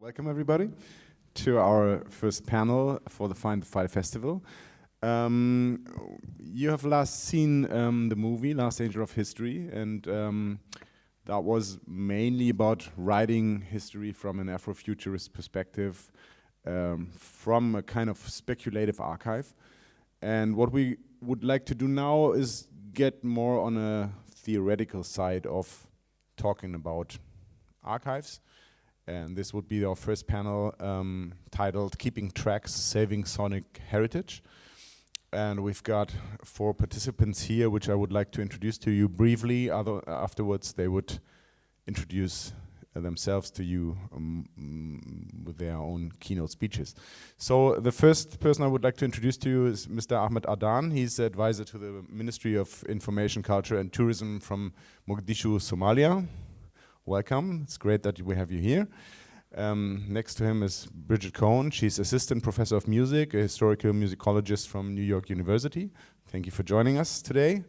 Welcome everybody to our first panel for the Find the File Festival. You have last seen the movie Last Angel of History, and that was mainly about writing history from an Afrofuturist perspective, from a kind of speculative archive. And what we would like to do now is get more on a theoretical side of talking about archives. And this would be our first panel titled Keeping Tracks, Saving Sonic Heritage. And we've got 4 participants here, which I would like to introduce to you briefly. Afterwards, they would introduce themselves to you with their own keynote speeches. So the first person I would like to introduce to you is Mr. Ahmed Adan. He's the advisor to the Ministry of Information, Culture and Tourism from Mogadishu, Somalia. Welcome, it's great that we have you here. Next to him is Brigid Cohen. She's assistant professor of music, a historical musicologist from New York University. Thank you for joining us today.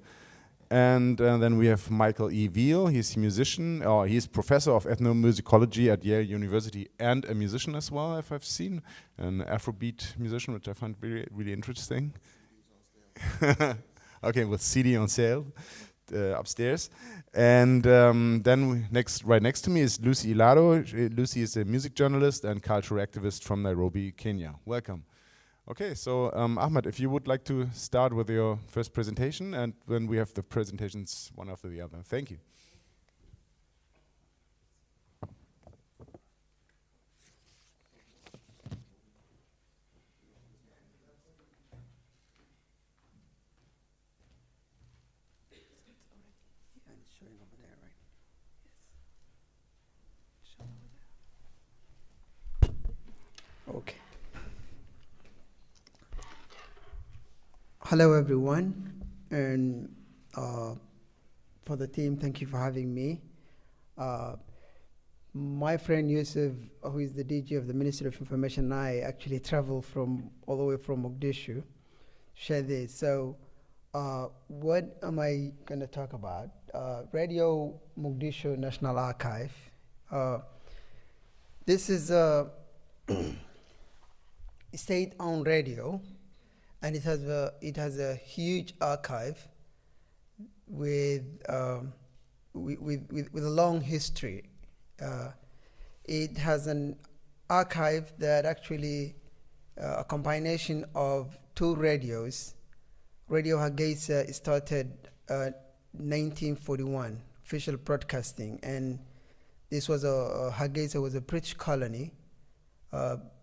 And then we have Michael E. Veal. He's a musician, he's professor of ethnomusicology at Yale University and a musician as well, if I've seen. An Afrobeat musician, which I find really, really interesting. Okay, with CD on sale. Upstairs, and then right next to me is Lucy Ilado. Lucy is a music journalist and cultural activist from Nairobi, Kenya. Welcome. Okay, so Ahmed, if you would like to start with your first presentation, and then we have the presentations one after the other. Thank you. Okay. Hello, everyone, and for the team, thank you for having me. My friend Yusuf, who is the DG of the Ministry of Information, and I actually traveled all the way from Mogadishu to share this. So, what am I going to talk about? Radio Mogadishu National Archive. This is a state-owned radio, and it has a huge archive with a long history. It has an archive that actually a combination of 2 radios. Radio Hargeisa started 1941, official broadcasting, and this was Hargeisa was a British colony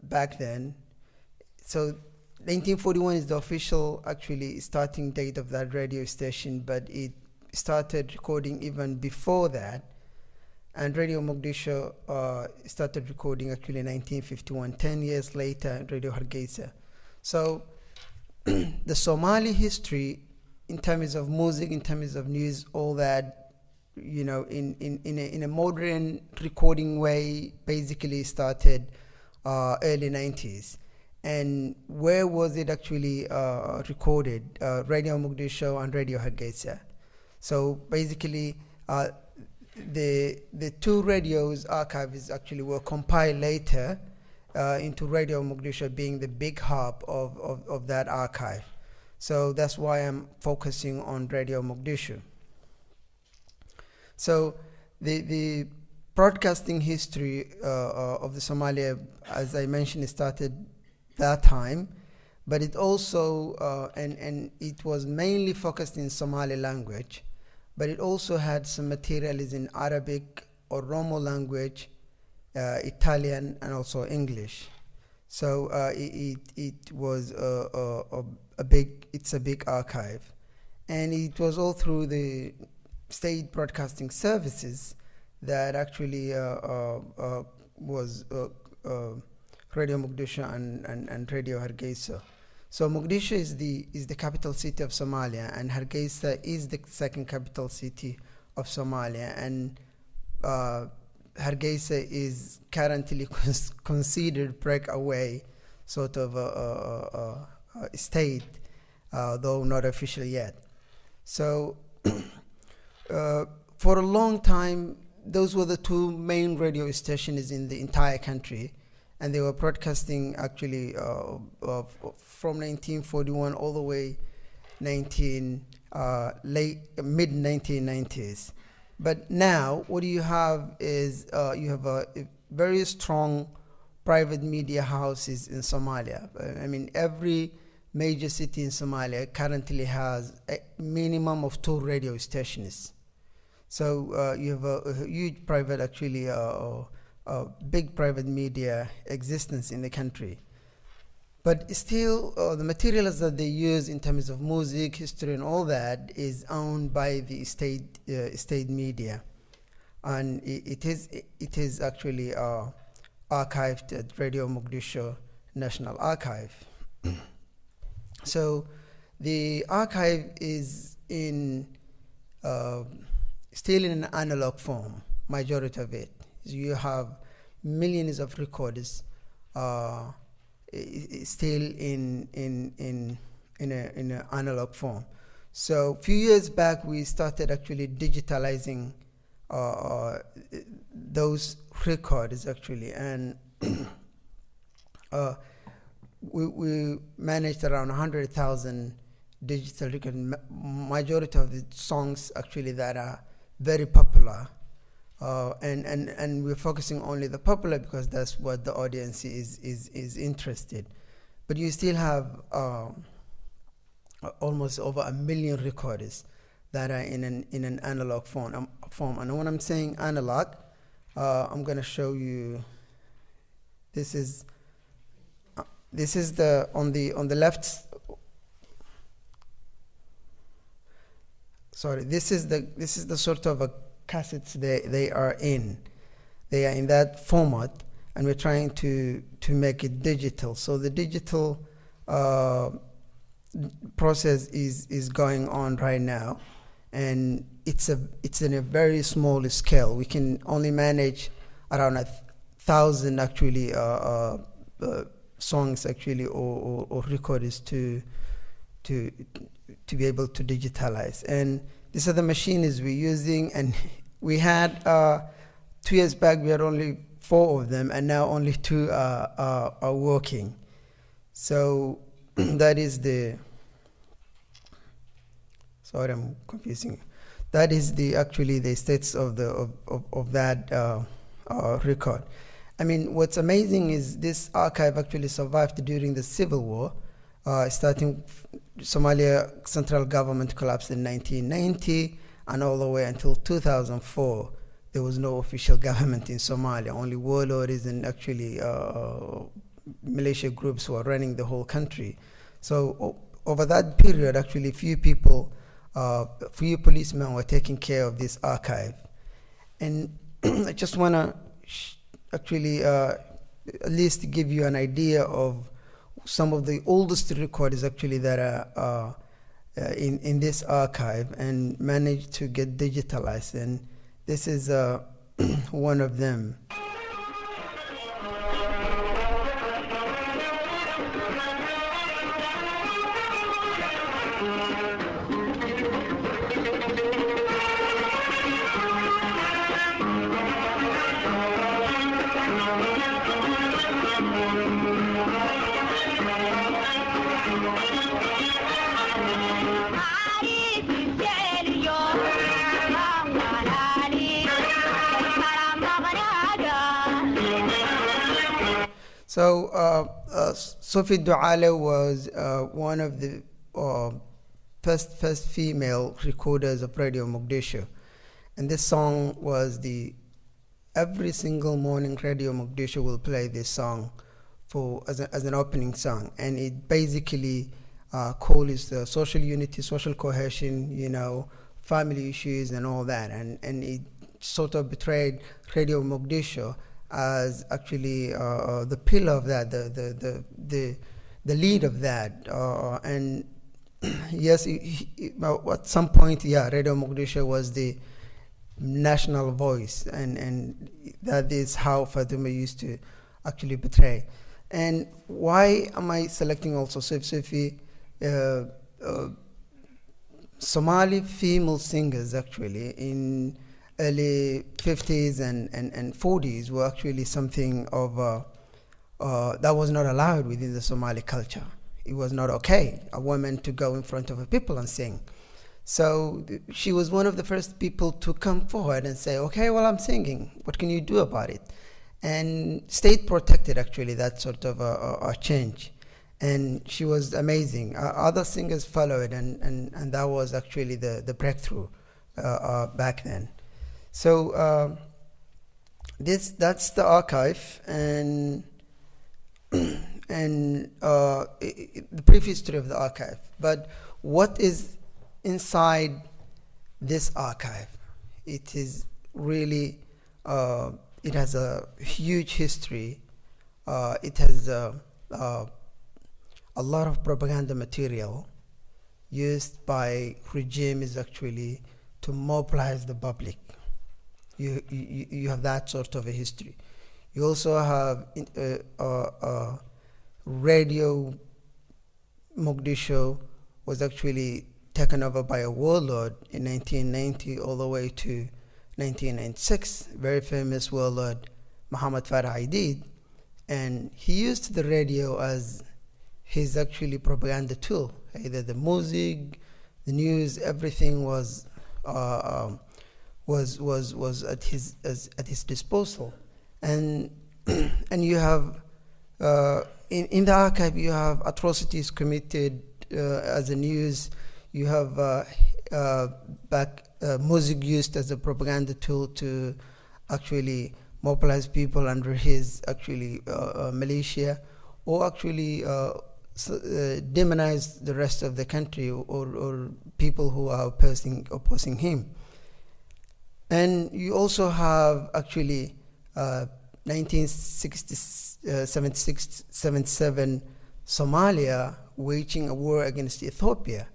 back then. So 1941 is the official actually starting date of that radio station, but it started recording even before that. And Radio Mogadishu started recording actually in 1951, 10 years later, Radio Hargeisa. So the Somali history in terms of music, in terms of news, all that, you know, in a modern recording way, basically started early 90s. And where was it actually recorded? Radio Mogadishu and Radio Hargeisa. So basically, the 2 radios archives actually were compiled later into Radio Mogadishu being the big hub of that archive. So that's why I'm focusing on Radio Mogadishu. So the broadcasting history of the Somalia, as I mentioned, it started that time, but it also and it was mainly focused in Somali language, but it also had some materials in Arabic or Romo language, Italian, and also English. So it was a big archive, and it was all through the state broadcasting services that actually was Radio Mogadishu and Radio Hargeisa. So Mogadishu is the capital city of Somalia, and Hargeisa is the second capital city of Somalia. And Hargeisa is currently considered breakaway sort of a state, though not official yet. So for a long time, those were the 2 main radio stations in the entire country. and they were broadcasting actually from 1941 all the way mid 1990s. But now what you have is you have a very strong private media houses in Somalia. I mean, every major city in Somalia currently has a minimum of 2 radio stations. So you have a huge private, actually, a big private media existence in the country. But still, the materials that they use in terms of music, history, and all that is owned by the state media, and it is actually archived at Radio Mogadishu National Archive. So the archive is still in an analog form, majority of it. You have millions of recorders still in an analog form. So a few years back, we started actually digitalizing those records actually, and we managed around 100,000 digital records. Majority of the songs actually that are very popular, and we're focusing only the popular because that's what the audience is interested. But you still have almost over 1 million recorders that are in an analog form. And when I'm saying analog, I'm going to show you. This is the on the left. Sorry, this is the sort of a cassettes they are in. They are in that format, and we're trying to make it digital. So the digital process is going on right now, and it's in a very small scale. We can only manage around 1,000 actually songs actually or recorders to be able to digitalize. And these are the machines we're using, and we had 2 years back we had only 4 of them, and now only 2 are working. So that is the, sorry, I'm confusing you. That is actually the status of that record. I mean, what's amazing is this archive actually survived during the civil war, starting Somalia central government collapsed in 1990, and all the way until 2004. There was no official government in Somalia, only warlords and actually militia groups were running the whole country. So over that period, actually few policemen were taking care of this archive. And I just want to actually at least give you an idea of some of the oldest records actually that are in this archive and managed to get digitalized. And this is one of them. So Sophie Douale was one of the first female recorders of Radio Mogadishu, and this song was every single morning Radio Mogadishu will play this song as an opening song, and it basically calls the social unity, social cohesion, family issues and all that, and it sort of betrayed Radio Mogadishu as actually the pillar of that, the lead of that, and yes, at some point, Radio Mogadishu was the national voice, and that is how Fatima used to actually portray. And why am I selecting also Sophie? Somali female singers actually in early 50s and 40s were actually something of that was not allowed within the Somali culture. It was not okay a woman to go in front of a people and sing. So she was one of the first people to come forward and say, okay, well, I'm singing. What can you do about it? And state protected actually that sort of a change. And she was amazing. Other singers followed, and that was actually the breakthrough back then. So that's the archive, and the brief history of the archive. But what is inside this archive? It is really, it has a huge history. It has a lot of propaganda material used by regimes actually to mobilize the public. You have that sort of a history. You also have Radio Mogadishu was actually taken over by a warlord in 1990 all the way to 1996, very famous warlord Muhammad Farah Aidid, and he used the radio as his actually propaganda tool. Either the music, the news, everything was at his disposal, and you have in the archive you have atrocities committed as a news. You have music used as a propaganda tool to actually mobilize people under his actually militia, or actually demonize the rest of the country or people who are opposing him. And you also have actually 1976-77 Somalia waging a war against Ethiopia,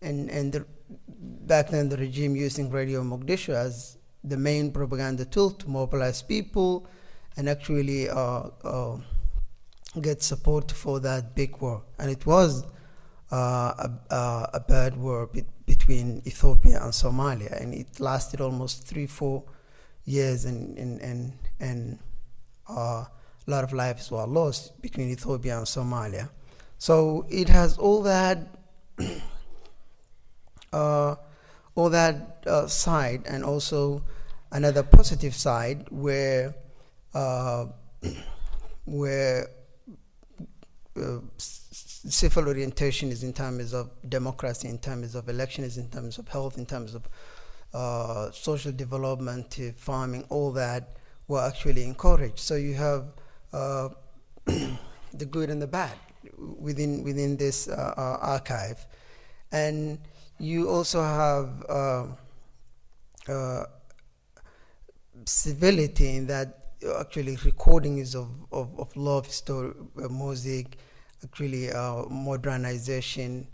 and back then the regime using Radio Mogadishu as the main propaganda tool to mobilize people and actually get support for that big war. And it was a bad war between Ethiopia and Somalia, and it lasted almost 3-4 years, and a lot of lives were lost between Ethiopia and Somalia. So it has all that side, and also another positive side where civil orientation is in terms of democracy, in terms of elections, in terms of health, in terms of social development, farming, all that were actually encouraged. So you have the good and the bad within this archive, and you also have civility in that actually recordings of love story, music, actually modernization,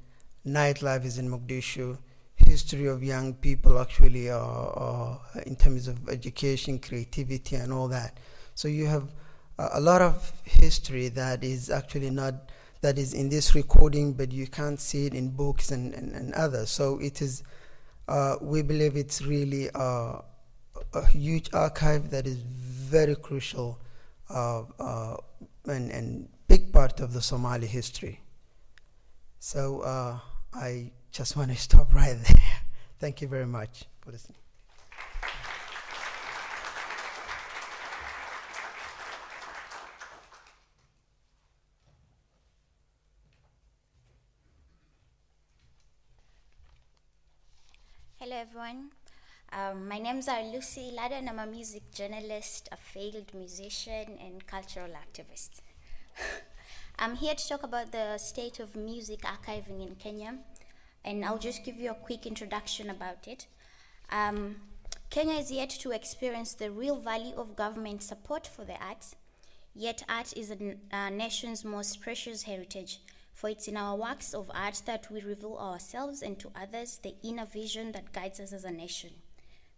nightlife is in Mogadishu, history of young people actually in terms of education, creativity, and all that. So you have a lot of history that is actually not, that is in this recording, but you can't see it in books and others. So it is, we believe it's really a huge archive that is very crucial and big part of the Somali history. So I just want to stop right there. Thank you very much for listening. Hello everyone. My name's Lucy Ilado, and I'm a music journalist, a failed musician, and cultural activist. I'm here to talk about the state of music archiving in Kenya, and I'll just give you a quick introduction about it. Kenya is yet to experience the real value of government support for the arts, yet art is a nation's most precious heritage, for it's in our works of art that we reveal ourselves and to others the inner vision that guides us as a nation.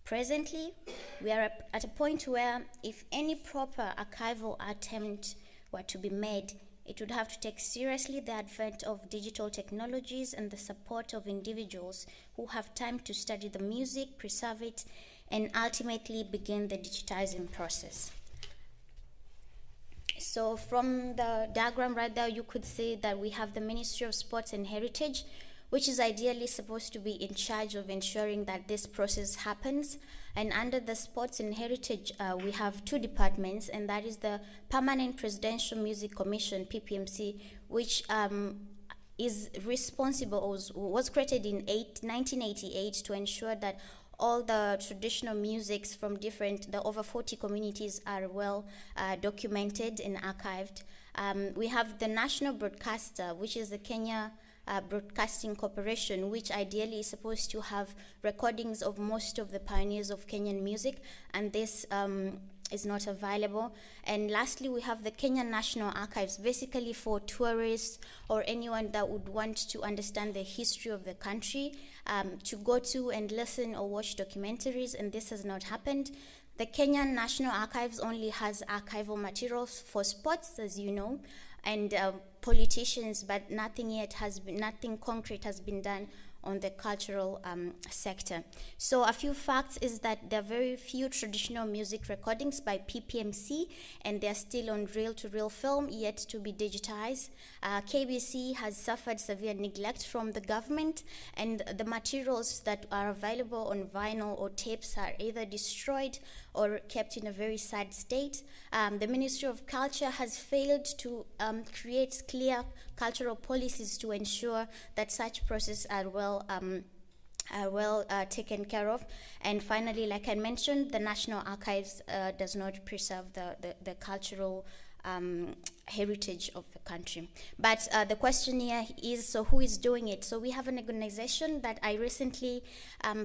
Presently, we are at a point where if any proper archival attempt were to be made, it would have to take seriously the advent of digital technologies and the support of individuals who have time to study the music, preserve it, and ultimately begin the digitizing process. So from the diagram right there, you could see that we have the Ministry of Sports and Heritage, which is ideally supposed to be in charge of ensuring that this process happens. And under the Sports and Heritage, we have two departments, and that is the Permanent Presidential Music Commission, Pbmc, which is responsible, or was created in 1988 to ensure that all the traditional musics from the over 40 communities are well documented and archived. We have the national broadcaster, which is the Kenya Broadcasting Corporation, which ideally is supposed to have recordings of most of the pioneers of Kenyan music, and this is not available. And lastly, we have the Kenyan National Archives, basically for tourists or anyone that would want to understand the history of the country, to go to and listen or watch documentaries, and this has not happened. The Kenyan National Archives only has archival materials for sports, as you know, and politicians, but nothing concrete has been done on the cultural sector. So a few facts is that there are very few traditional music recordings by Pbmc, and they're still on reel-to-reel film, yet to be digitized. KBC has suffered severe neglect from the government, and the materials that are available on vinyl or tapes are either destroyed or kept in a very sad state. The Ministry of Culture has failed to create clear cultural policies to ensure that such processes are well taken care of. And finally, like I mentioned, the National Archives does not preserve the cultural heritage of the country. But the question here is, so who is doing it? So we have an organization that I recently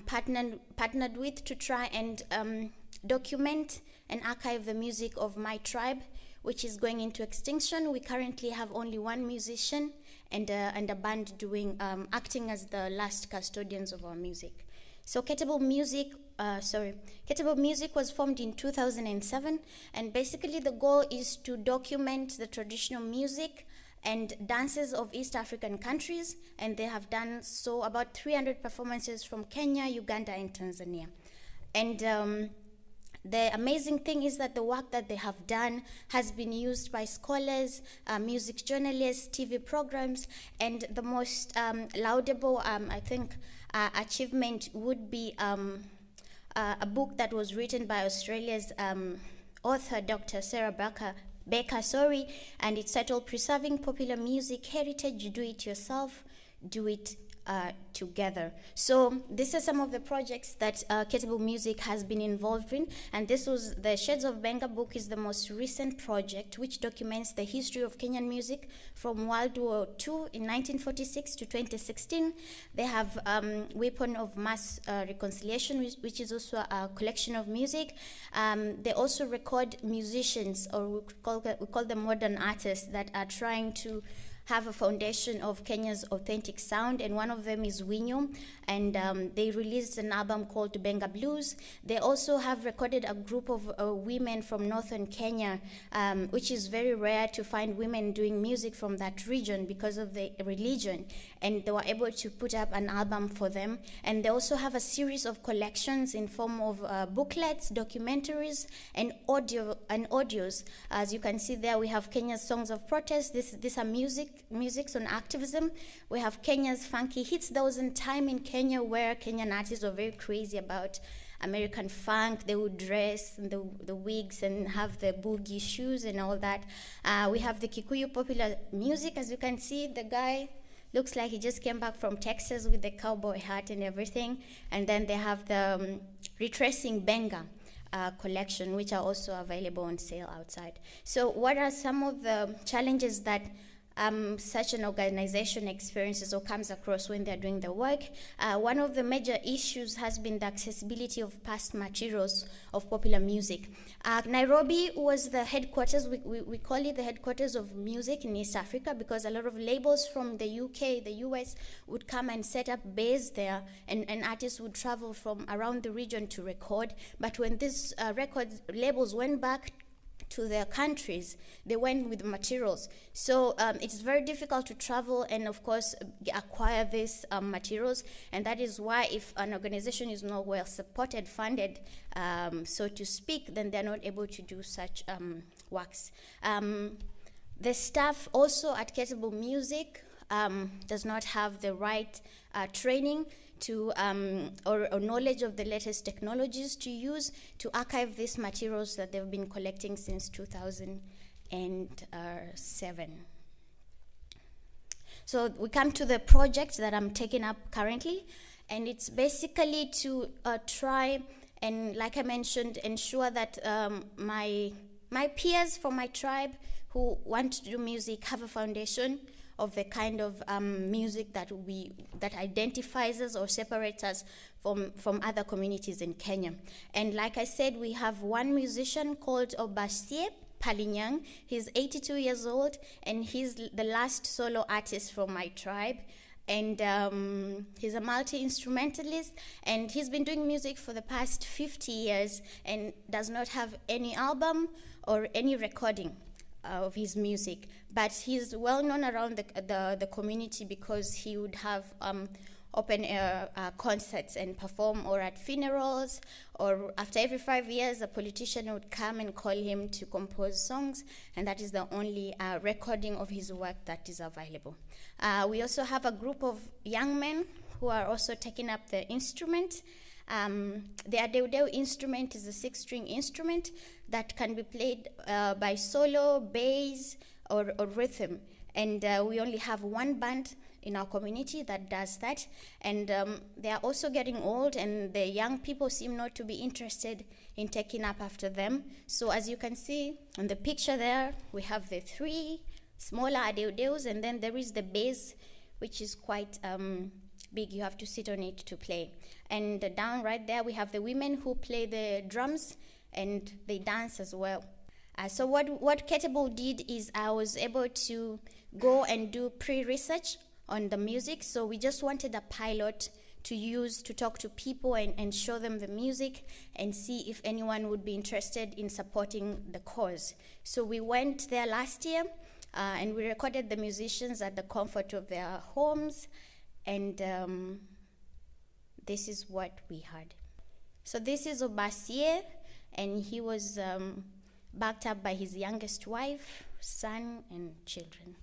partnered with to try and document and archive the music of my tribe, which is going into extinction. We currently have only one musician and a band acting as the last custodians of our music. So Ketable Music was formed in 2007, and basically the goal is to document the traditional music and dances of East African countries, and they have done so about 300 performances from Kenya, Uganda, and Tanzania. And the amazing thing is that the work that they have done has been used by scholars, music journalists, TV programs, and the most laudable, achievement would be a book that was written by Australia's author, Dr. Sarah Baker, and it's titled Preserving Popular Music Heritage, Do It Yourself, Do It Together. So these are some of the projects that Ketable Music has been involved in, and this was the Shades of Benga book is the most recent project which documents the history of Kenyan music from World War II in 1946 to 2016. They have Weapon of Mass Reconciliation, which is also a collection of music. They also record musicians, or we call them modern artists, that are trying to have a foundation of Kenya's authentic sound, and one of them is Winyo, and they released an album called Benga Blues. They also have recorded a group of women from northern Kenya, which is very rare to find women doing music from that region because of the religion, and they were able to put up an album for them. And they also have a series of collections in form of booklets, documentaries, and audios. As you can see there, we have Kenya's Songs of Protest. These are musics on activism. We have Kenya's Funky Hits. There was a time in Kenya where Kenyan artists were very crazy about American funk. They would dress in the wigs and have the boogie shoes and all that. We have the Kikuyu popular music. As you can see, the guy looks like he just came back from Texas with the cowboy hat and everything. And then they have the Retracing Benga collection, which are also available on sale outside. So what are some of the challenges that such an organization experiences or comes across when they're doing the work? One of the major issues has been the accessibility of past materials of popular music. Nairobi was the headquarters, we call it the headquarters of music in East Africa, because a lot of labels from the UK, the US would come and set up base there, and artists would travel from around the region to record. But when these record labels went back to their countries, they went with materials. So it's very difficult to travel and, of course, acquire these materials. And that is why if an organization is not well supported, funded, so to speak, then they're not able to do such works. The staff also at Kettlebell Music does not have the right training to or knowledge of the latest technologies to use to archive these materials that they've been collecting since 2007. So we come to the project that I'm taking up currently, and it's basically to try and, like I mentioned, ensure that my peers from my tribe who want to do music have a foundation of the kind of music that identifies us or separates us from other communities in Kenya. And like I said, we have one musician called Obasie Palinyang. He's 82 years old, and he's the last solo artist from my tribe. And he's a multi-instrumentalist, and he's been doing music for the past 50 years and does not have any album or any recording of his music, but he's well known around the community because he would have open air concerts and perform, or at funerals, or after every 5 years a politician would come and call him to compose songs, and that is the only recording of his work that is available. We also have a group of young men who are also taking up the instrument. The Adeudeu instrument is a 6-string instrument that can be played by solo, bass, or rhythm. And we only have one band in our community that does that. And they are also getting old, and the young people seem not to be interested in taking up after them. So as you can see on the picture there, we have the 3 smaller Adeudeus, and then there is the bass, which is quite big. You have to sit on it to play. And down right there, we have the women who play the drums, and they dance as well. So what Kettlebell did is I was able to go and do pre-research on the music. So we just wanted a pilot to use to talk to people and show them the music and see if anyone would be interested in supporting the cause. So we went there last year and we recorded the musicians at the comfort of their homes, and this is what we had. So this is Obasie, and he was backed up by his youngest wife, son, and children.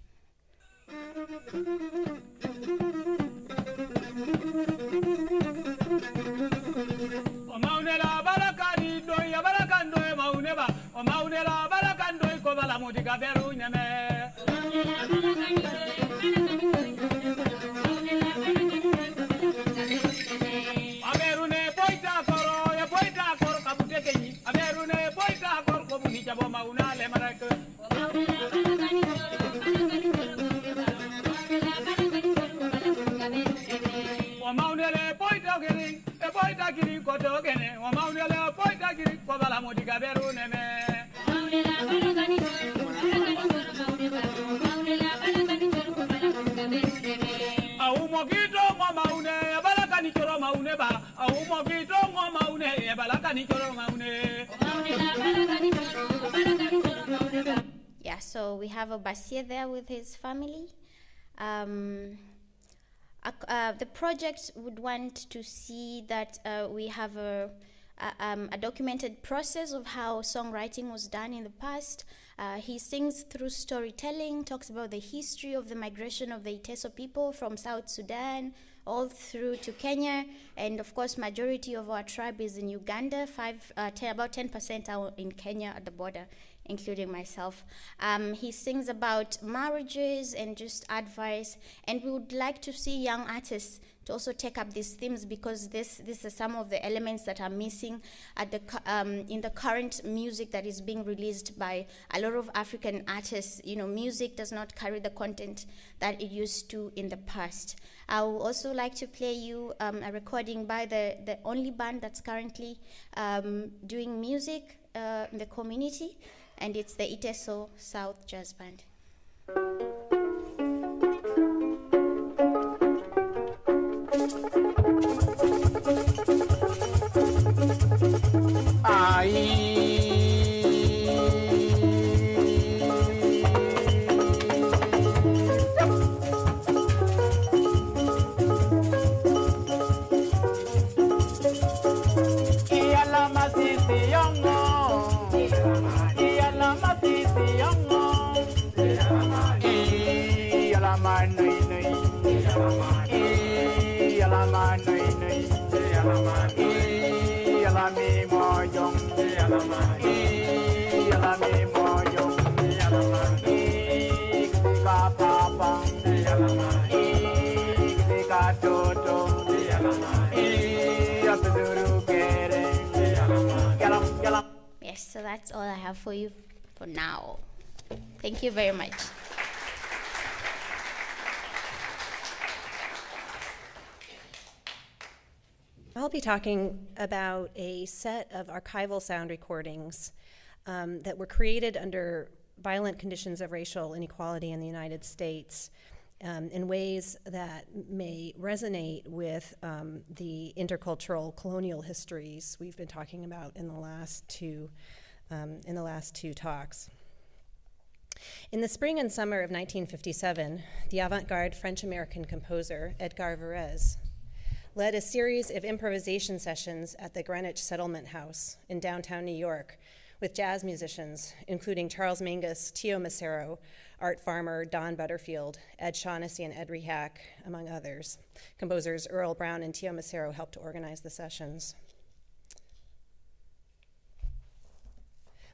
Yeah, so we have Obasie there with his family. The project would want to see that we have a documented process of how songwriting was done in the past. He sings through storytelling, talks about the history of the migration of the Iteso people from South Sudan all through to Kenya, and of course majority of our tribe is in Uganda. About 10% are in Kenya at the border, including myself. He sings about marriages and just advice, and we would like to see young artists to also take up these themes, because this is some of the elements that are missing at in the current music that is being released by a lot of African artists. You know, music does not carry the content that it used to in the past. I would also like to play you a recording by the only band that's currently doing music in the community, and it's the Iteso South Jazz Band. Ai Yes, so that's all I have for you for now. Thank you very much. I'll be talking about a set of archival sound recordings that were created under violent conditions of racial inequality in the United States in ways that may resonate with the intercultural colonial histories we've been talking about in the last two talks. In the spring and summer of 1957, the avant-garde French-American composer Edgar Varèse led a series of improvisation sessions at the Greenwich Settlement House in downtown New York with jazz musicians, including Charles Mingus, Tio Macero, Art Farmer, Don Butterfield, Ed Shaughnessy, and Ed Rehack, among others. Composers Earl Brown and Tio Macero helped to organize the sessions.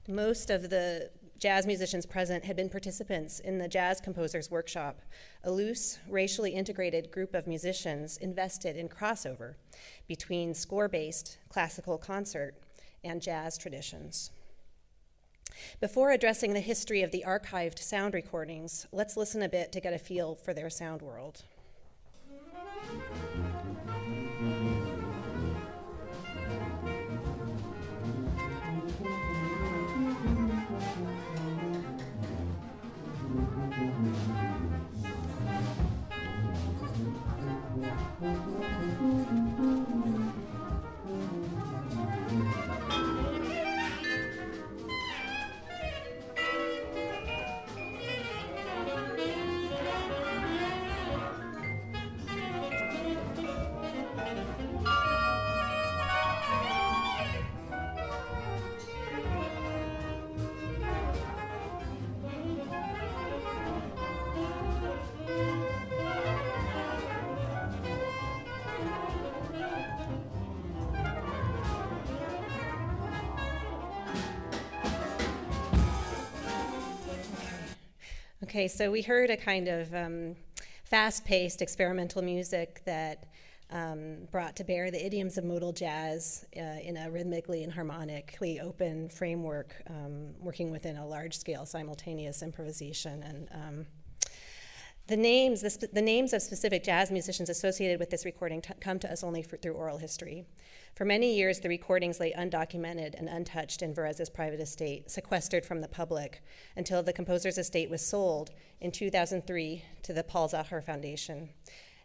Most of the jazz musicians present had been participants in the Jazz Composers Workshop, a loose, racially integrated group of musicians invested in crossover between score-based classical concert and jazz traditions. Before addressing the history of the archived sound recordings, let's listen a bit to get a feel for their sound world. Okay, so we heard a kind of fast-paced experimental music that brought to bear the idioms of modal jazz in a rhythmically and harmonically open framework, working within a large-scale simultaneous improvisation. And the names of specific jazz musicians associated with this recording come to us only through oral history. For many years, the recordings lay undocumented and untouched in Varèse's private estate, sequestered from the public, until the composer's estate was sold in 2003 to the Paul Zacher Foundation,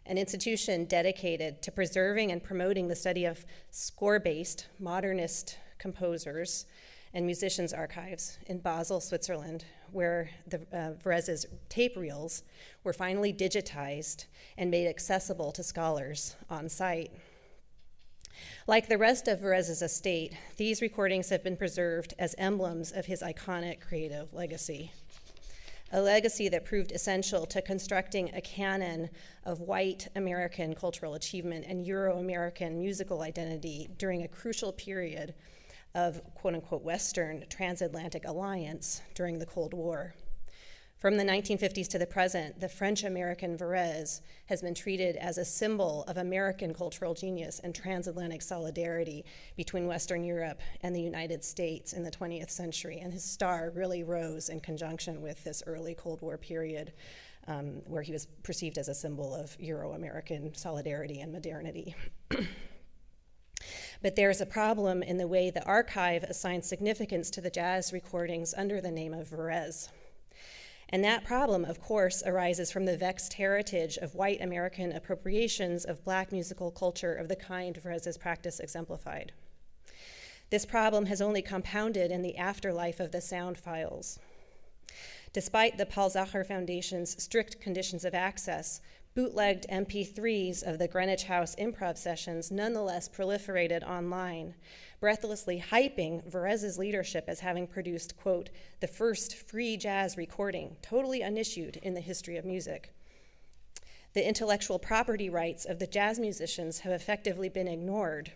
an institution dedicated to preserving and promoting the study of score-based modernist composers and musicians' archives in Basel, Switzerland, where the Varèse's tape reels were finally digitized and made accessible to scholars on site. Like the rest of Varèse's estate, these recordings have been preserved as emblems of his iconic creative legacy, a legacy that proved essential to constructing a canon of white American cultural achievement and Euro-American musical identity during a crucial period of quote-unquote Western transatlantic alliance during the Cold War. From the 1950s to the present, the French-American Varèse has been treated as a symbol of American cultural genius and transatlantic solidarity between Western Europe and the United States in the 20th century, and his star really rose in conjunction with this early Cold War period where he was perceived as a symbol of Euro-American solidarity and modernity. But there's a problem in the way the archive assigns significance to the jazz recordings under the name of Varèse. And that problem, of course, arises from the vexed heritage of white American appropriations of Black musical culture of the kind Varèse's practice exemplified. This problem has only compounded in the afterlife of the sound files. Despite the Paul Zacher Foundation's strict conditions of access, bootlegged MP3s of the Greenwich House improv sessions nonetheless proliferated online, breathlessly hyping Varèse's leadership as having produced, quote, the first free jazz recording, totally unissued in the history of music. the intellectual property rights of the jazz musicians have effectively been ignored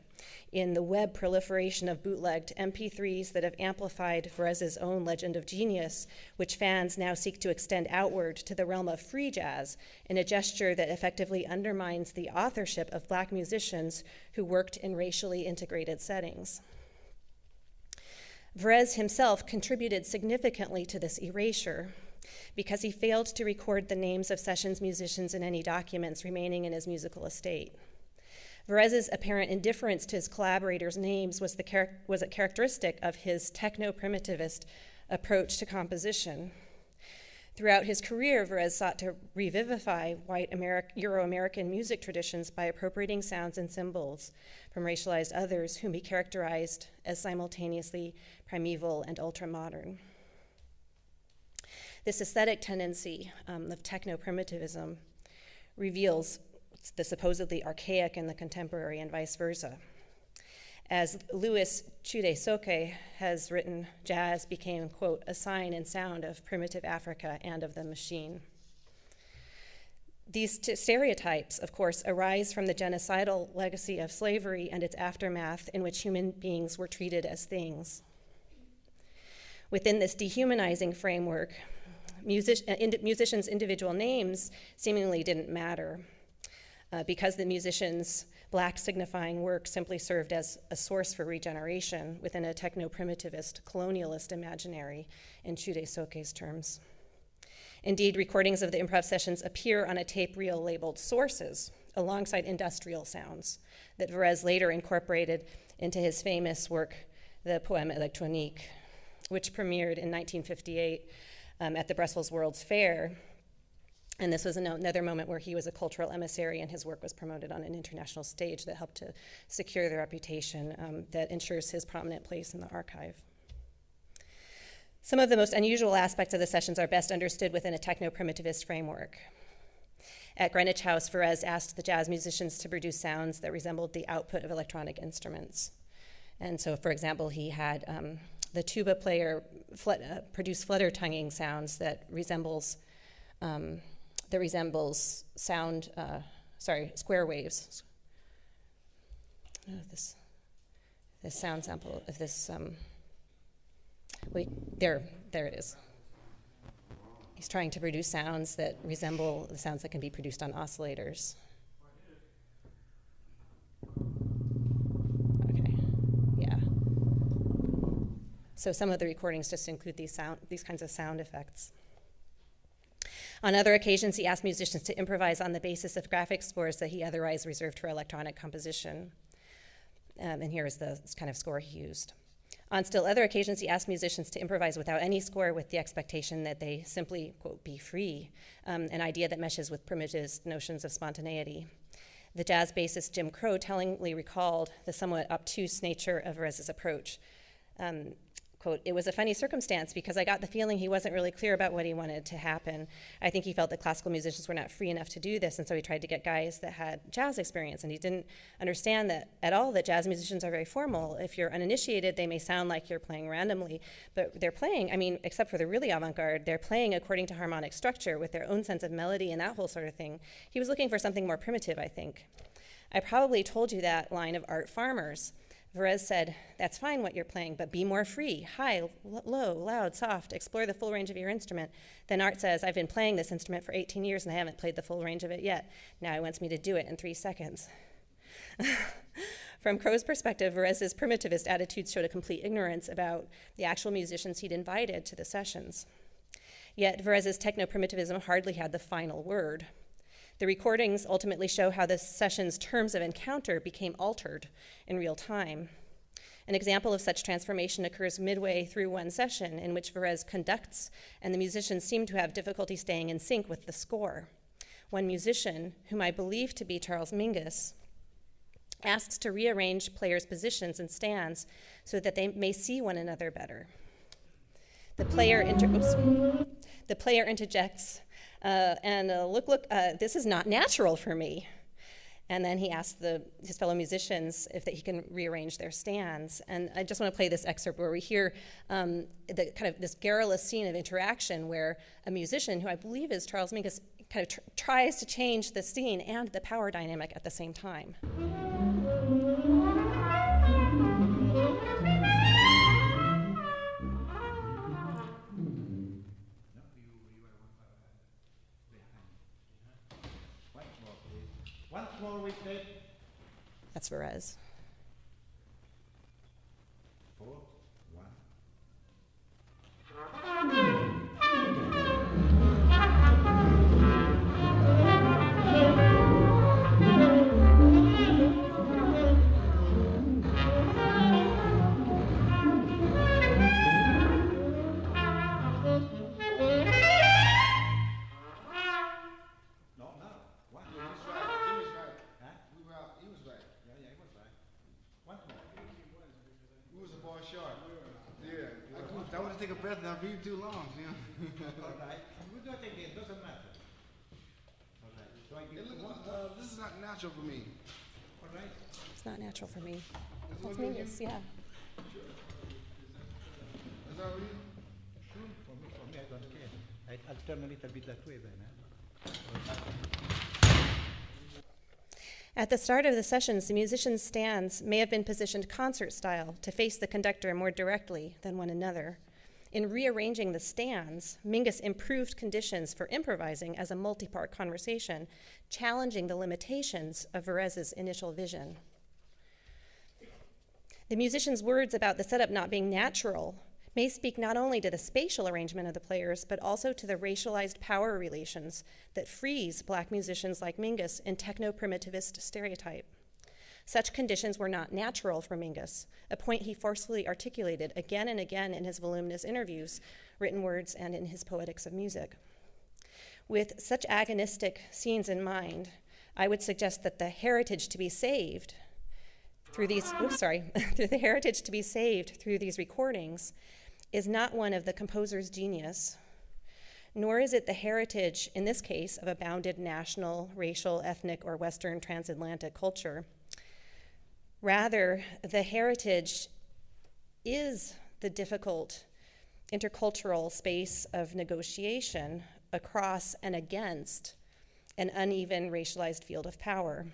in the web proliferation of bootlegged MP3s that have amplified Varèse's own legend of genius, which fans now seek to extend outward to the realm of free jazz in a gesture that effectively undermines the authorship of Black musicians who worked in racially integrated settings. Varèse himself contributed significantly to this erasure because he failed to record the names of sessions musicians in any documents remaining in his musical estate. Varèse's apparent indifference to his collaborators' names was a characteristic of his techno-primitivist approach to composition. Throughout his career, Varèse sought to revivify white Euro-American music traditions by appropriating sounds and symbols from racialized others whom he characterized as simultaneously primeval and ultra-modern. This aesthetic tendency of techno-primitivism reveals the supposedly archaic in the contemporary and vice versa. As Louis Chude-Soke has written, jazz became, quote, a sign and sound of primitive Africa and of the machine. These stereotypes, of course, arise from the genocidal legacy of slavery and its aftermath in which human beings were treated as things. Within this dehumanizing framework, musicians' individual names seemingly didn't matter because the musicians' Black signifying work simply served as a source for regeneration within a techno-primitivist, colonialist imaginary, in Chude-Soke's terms. Indeed, recordings of the improv sessions appear on a tape reel labeled Sources, alongside industrial sounds that Varèse later incorporated into his famous work, the Poème électronique, which premiered in 1958 at the Brussels World's Fair. And this was another moment where he was a cultural emissary and his work was promoted on an international stage that helped to secure the reputation that ensures his prominent place in the archive. Some of the most unusual aspects of the sessions are best understood within a techno-primitivist framework. At Greenwich House, Varèse asked the jazz musicians to produce sounds that resembled the output of electronic instruments. And so, for example, he had the tuba player produce flutter tonguing sounds that resembles square waves. This sound sample of this, there it is. He's trying to produce sounds that resemble the sounds that can be produced on oscillators. Okay, yeah. So some of the recordings just include these kinds of sound effects. On other occasions, he asked musicians to improvise on the basis of graphic scores that he otherwise reserved for electronic composition. And here is the kind of score he used. On still other occasions, he asked musicians to improvise without any score with the expectation that they simply, quote, be free, an idea that meshes with primitive notions of spontaneity. The jazz bassist Jim Crow tellingly recalled the somewhat obtuse nature of Varèse's approach. Quote, it was a funny circumstance because I got the feeling he wasn't really clear about what he wanted to happen. I think he felt that classical musicians were not free enough to do this, and so he tried to get guys that had jazz experience, and he didn't understand that at all that jazz musicians are very formal. If you're uninitiated, they may sound like you're playing randomly, but they're playing, except for the really avant-garde, they're playing according to harmonic structure with their own sense of melody and that whole sort of thing. He was looking for something more primitive, I think. I probably told you that line of Art Farmer's. Varèse said, that's fine what you're playing, but be more free, high, low, loud, soft, explore the full range of your instrument. Then Art says, I've been playing this instrument for 18 years and I haven't played the full range of it yet. Now he wants me to do it in 3 seconds. From Crow's perspective, Varèse's primitivist attitudes showed a complete ignorance about the actual musicians he'd invited to the sessions. Yet Varèse's techno-primitivism hardly had the final word. The recordings ultimately show how the session's terms of encounter became altered in real time. An example of such transformation occurs midway through one session in which Varèse conducts and the musicians seem to have difficulty staying in sync with the score. One musician, whom I believe to be Charles Mingus, asks to rearrange players' positions and stands so that they may see one another better. The player interjects, look, this is not natural for me. And then he asked his fellow musicians if he can rearrange their stands. And I just want to play this excerpt where we hear this garrulous scene of interaction where a musician, who I believe is Charles Mingus, kind of tries to change the scene and the power dynamic at the same time. Once more with it. That's Varese. 4, 1. Take a breath now, breathe too long, you know. All right. We do it again, doesn't matter. All right. So I give This is not natural for me. all right. It's not natural for me. That's Mingus, yeah. Is that what you? For me, I don't care. I'll turn a little bit that way then. At the start of the sessions, the musicians' stands may have been positioned concert style to face the conductor more directly than one another. In rearranging the stands, Mingus improved conditions for improvising as a multi-part conversation, challenging the limitations of Varese's initial vision. The musician's words about the setup not being natural may speak not only to the spatial arrangement of the players, but also to the racialized power relations that freeze Black musicians like Mingus in techno-primitivist stereotype. Such conditions were not natural for Mingus, a point he forcefully articulated again and again in his voluminous interviews, written words, and in his Poetics of Music. With such agonistic scenes in mind, I would suggest that the heritage to be saved through these, the heritage to be saved through these recordings is not one of the composer's genius, nor is it the heritage, in this case, of a bounded national, racial, ethnic, or Western transatlantic culture. Rather, the heritage is the difficult intercultural space of negotiation across and against an uneven racialized field of power.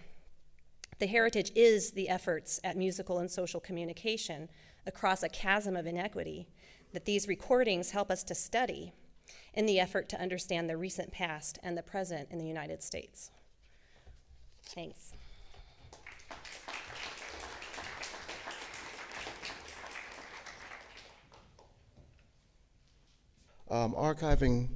The heritage is the efforts at musical and social communication across a chasm of inequity that these recordings help us to study in the effort to understand the recent past and the present in the United States. Thanks. Archiving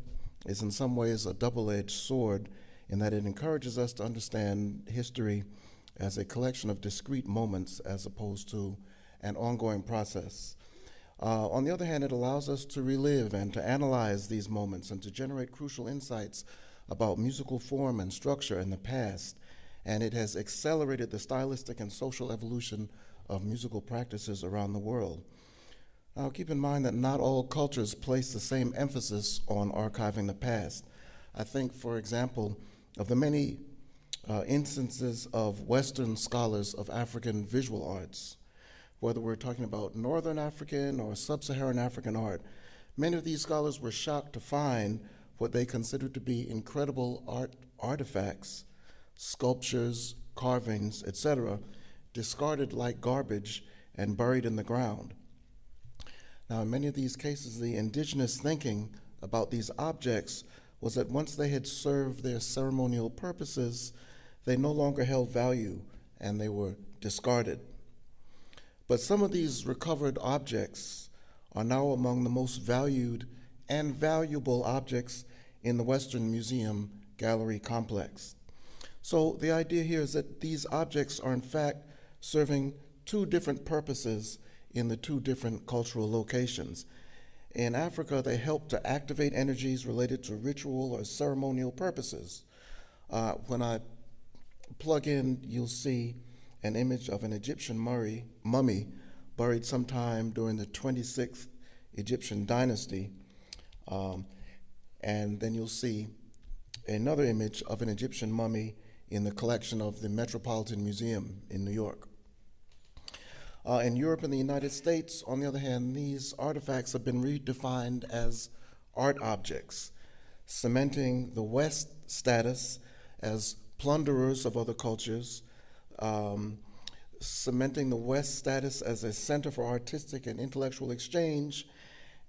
is in some ways a double-edged sword in that it encourages us to understand history as a collection of discrete moments as opposed to an ongoing process. On the other hand, it allows us to relive and to analyze these moments and to generate crucial insights about musical form and structure in the past, and it has accelerated the stylistic and social evolution of musical practices around the world. Now, keep in mind that not all cultures place the same emphasis on archiving the past. I think, for example, of the many instances of Western scholars of African visual arts, whether we're talking about Northern African or Sub-Saharan African art, many of these scholars were shocked to find what they considered to be incredible artifacts, sculptures, carvings, etc., discarded like garbage and buried in the ground. Now, in many of these cases, the indigenous thinking about these objects was that once they had served their ceremonial purposes, they no longer held value and they were discarded. But some of these recovered objects are now among the most valued and valuable objects in the Western Museum Gallery complex. So the idea here is that these objects are in fact serving two different purposes in the two different cultural locations. In Africa, they help to activate energies related to ritual or ceremonial purposes. When I plug in, you'll see an image of an Egyptian mummy buried sometime during the 26th Egyptian dynasty. And then you'll see another image of an Egyptian mummy in the collection of the Metropolitan Museum in New York. In Europe and the United States, on the other hand, these artifacts have been redefined as art objects, cementing the West status as plunderers of other cultures, cementing the West status as a center for artistic and intellectual exchange,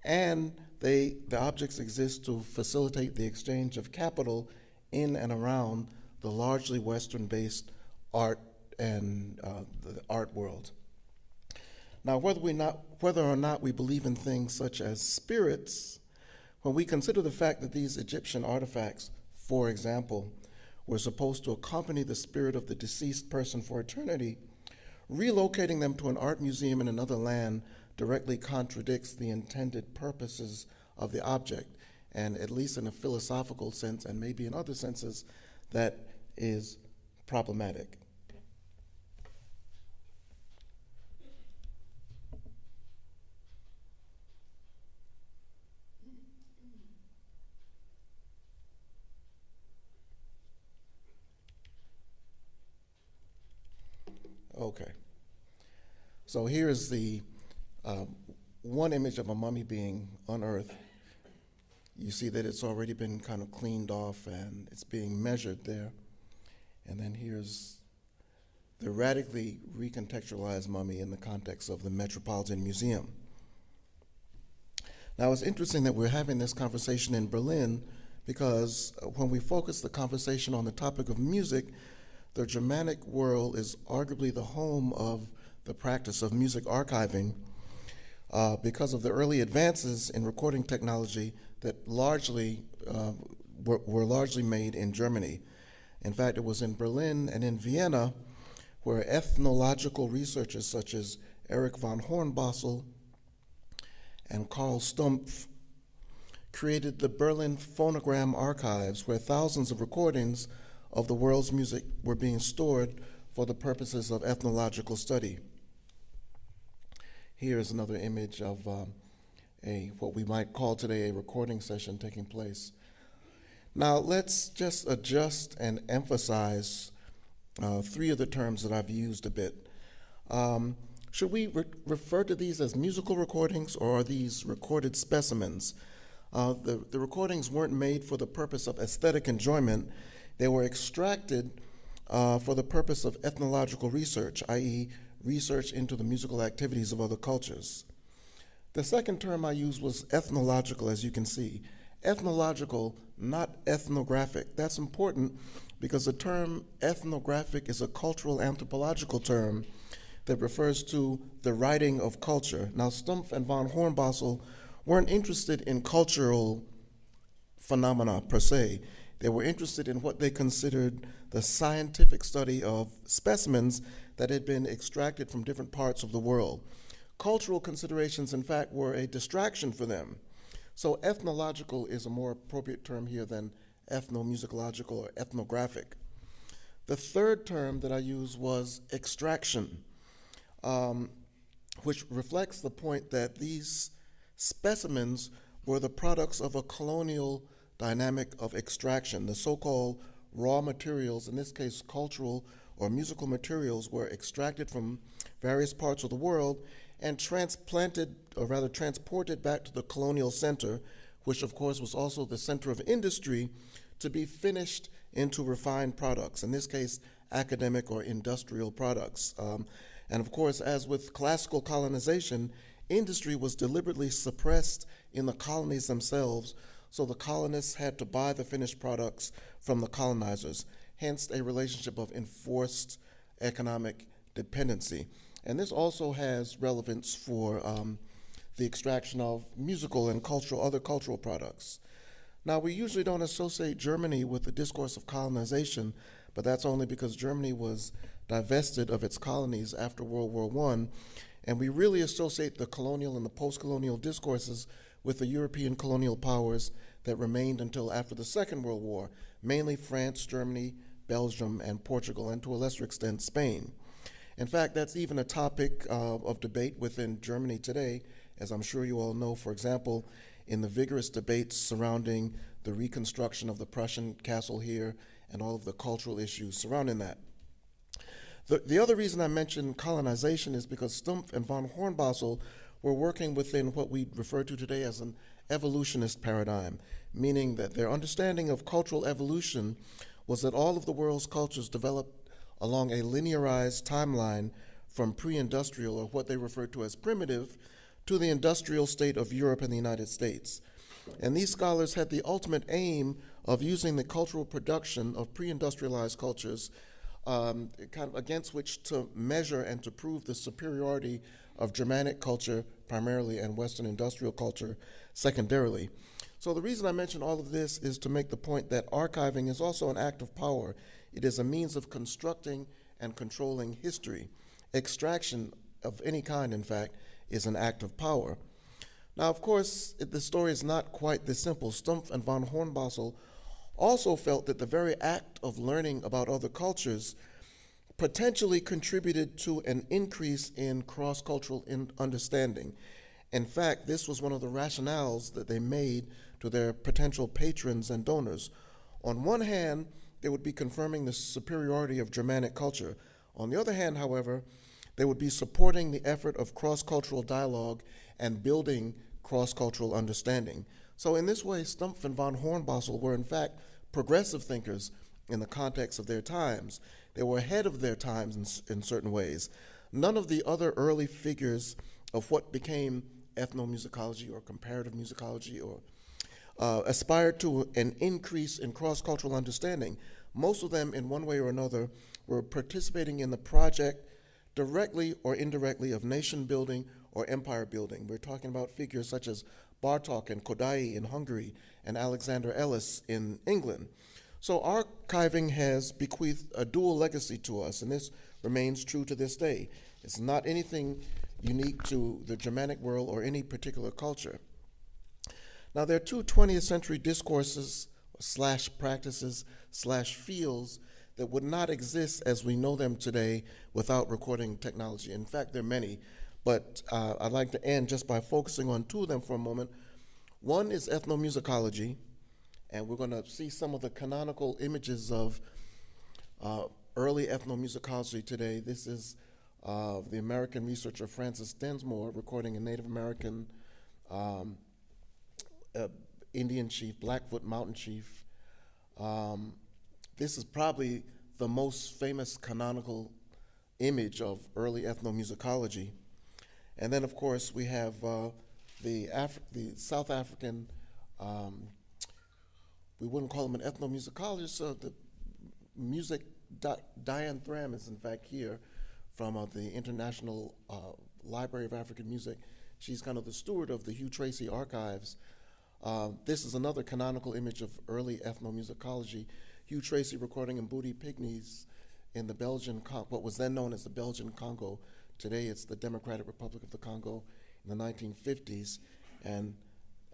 and the objects exist to facilitate the exchange of capital in and around the largely Western-based art and the art world. Now, whether or not we believe in things such as spirits, when we consider the fact that these Egyptian artifacts, for example, were supposed to accompany the spirit of the deceased person for eternity, relocating them to an art museum in another land directly contradicts the intended purposes of the object, and at least in a philosophical sense, and maybe in other senses, that is problematic. Okay. So here is the one image of a mummy being unearthed. You see that it's already been kind of cleaned off and it's being measured there. And then here's the radically recontextualized mummy in the context of the Metropolitan Museum. Now, it's interesting that we're having this conversation in Berlin because when we focus the conversation on the topic of music, the Germanic world is arguably the home of the practice of music archiving because of the early advances in recording technology that were largely made in Germany. In fact, it was in Berlin and in Vienna where ethnological researchers such as Erich von Hornbostel and Karl Stumpf created the Berlin Phonogram Archives, where thousands of recordings of the world's music were being stored for the purposes of ethnological study. Here is another image of what we might call today a recording session taking place. Now let's just adjust and emphasize three of the terms that I've used a bit. Should we refer to these as musical recordings, or are these recorded specimens? The recordings weren't made for the purpose of aesthetic enjoyment. They were extracted for the purpose of ethnological research, i.e. research into the musical activities of other cultures. The second term I used was ethnological, as you can see. Ethnological, not ethnographic. That's important because the term ethnographic is a cultural anthropological term that refers to the writing of culture. Now, Stumpf and von Hornbostel weren't interested in cultural phenomena per se. They were interested in what they considered the scientific study of specimens that had been extracted from different parts of the world. Cultural considerations, in fact, were a distraction for them. So ethnological is a more appropriate term here than ethnomusicological or ethnographic. The third term that I used was extraction, which reflects the point that these specimens were the products of a colonial dynamic of extraction. The so-called raw materials, in this case cultural or musical materials, were extracted from various parts of the world and transplanted, or rather transported back to the colonial center, which of course was also the center of industry, to be finished into refined products, in this case academic or industrial products. And of course, as with classical colonization, industry was deliberately suppressed in the colonies themselves, so the colonists had to buy the finished products from the colonizers, hence a relationship of enforced economic dependency. And this also has relevance for the extraction of musical and other cultural products. Now, we usually don't associate Germany with the discourse of colonization, but that's only because Germany was divested of its colonies after World War I, and we really associate the colonial and the post-colonial discourses with the European colonial powers that remained until after the Second World War, mainly France, Germany, Belgium, and Portugal, and to a lesser extent, Spain. In fact, that's even a topic of debate within Germany today, as I'm sure you all know, for example, in the vigorous debates surrounding the reconstruction of the Prussian castle here and all of the cultural issues surrounding that. The other reason I mentioned colonization is because Stumpf and von Hornbostel were working within what we refer to today as an evolutionist paradigm, meaning that their understanding of cultural evolution was that all of the world's cultures developed along a linearized timeline from pre-industrial, or what they referred to as primitive, to the industrial state of Europe and the United States. And these scholars had the ultimate aim of using the cultural production of pre-industrialized cultures kind of against which to measure and to prove the superiority of Germanic culture primarily and Western industrial culture secondarily. So the reason I mention all of this is to make the point that archiving is also an act of power. It is a means of constructing and controlling history. Extraction of any kind, in fact, is an act of power. Now, of course, the story is not quite this simple. Stumpf and von Hornbostel also felt that the very act of learning about other cultures potentially contributed to an increase in cross-cultural understanding. In fact, this was one of the rationales that they made to their potential patrons and donors. On one hand, they would be confirming the superiority of Germanic culture. On the other hand, however, they would be supporting the effort of cross-cultural dialogue and building cross-cultural understanding. So in this way, Stumpf and von Hornbostel were in fact progressive thinkers in the context of their times. They were ahead of their times in certain ways. None of the other early figures of what became ethnomusicology or comparative musicology or aspired to an increase in cross-cultural understanding. Most of them, in one way or another, were participating in the project directly or indirectly of nation building or empire building. We're talking about figures such as Bartók and Kodály in Hungary and Alexander Ellis in England. So archiving has bequeathed a dual legacy to us, and this remains true to this day. It's not anything unique to the Germanic world or any particular culture. Now, there are two 20th century discourses / practices / fields that would not exist as we know them today without recording technology. In fact, there are many, but I'd like to end just by focusing on two of them for a moment. One is ethnomusicology, and we're going to see some of the canonical images of early ethnomusicology today. This is the American researcher Francis Densmore recording a Native American Indian chief, Blackfoot Mountain chief. This is probably the most famous canonical image of early ethnomusicology. And then, of course, we have the South African, we wouldn't call him an ethnomusicologist, so the music, Diane Thram is in fact here from the International Library of African Music. She's kind of the steward of the Hugh Tracy archives. This is another canonical image of early ethnomusicology. Hugh Tracy recording in Booty Pygmies in the Belgian, what was then known as the Belgian Congo. Today it's the Democratic Republic of the Congo in the 1950s. And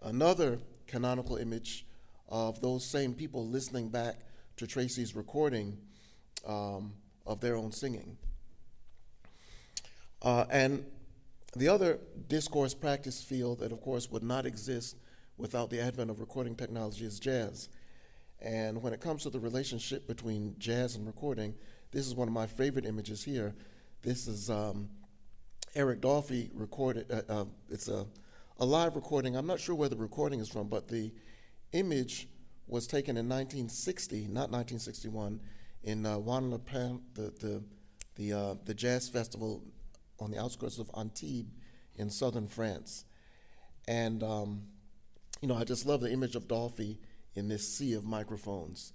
another canonical image of those same people listening back to Tracy's recording of their own singing. And the other discourse practice field that, of course, would not exist without the advent of recording technology is jazz. And when it comes to the relationship between jazz and recording, this is one of my favorite images here. This is Eric Dolphy recorded, it's a live recording. I'm not sure where the recording is from, but the image was taken in 1960, not 1961, in Juan-le-Pin, the jazz festival on the outskirts of Antibes in southern France. And, I just love the image of Dolphy in this sea of microphones.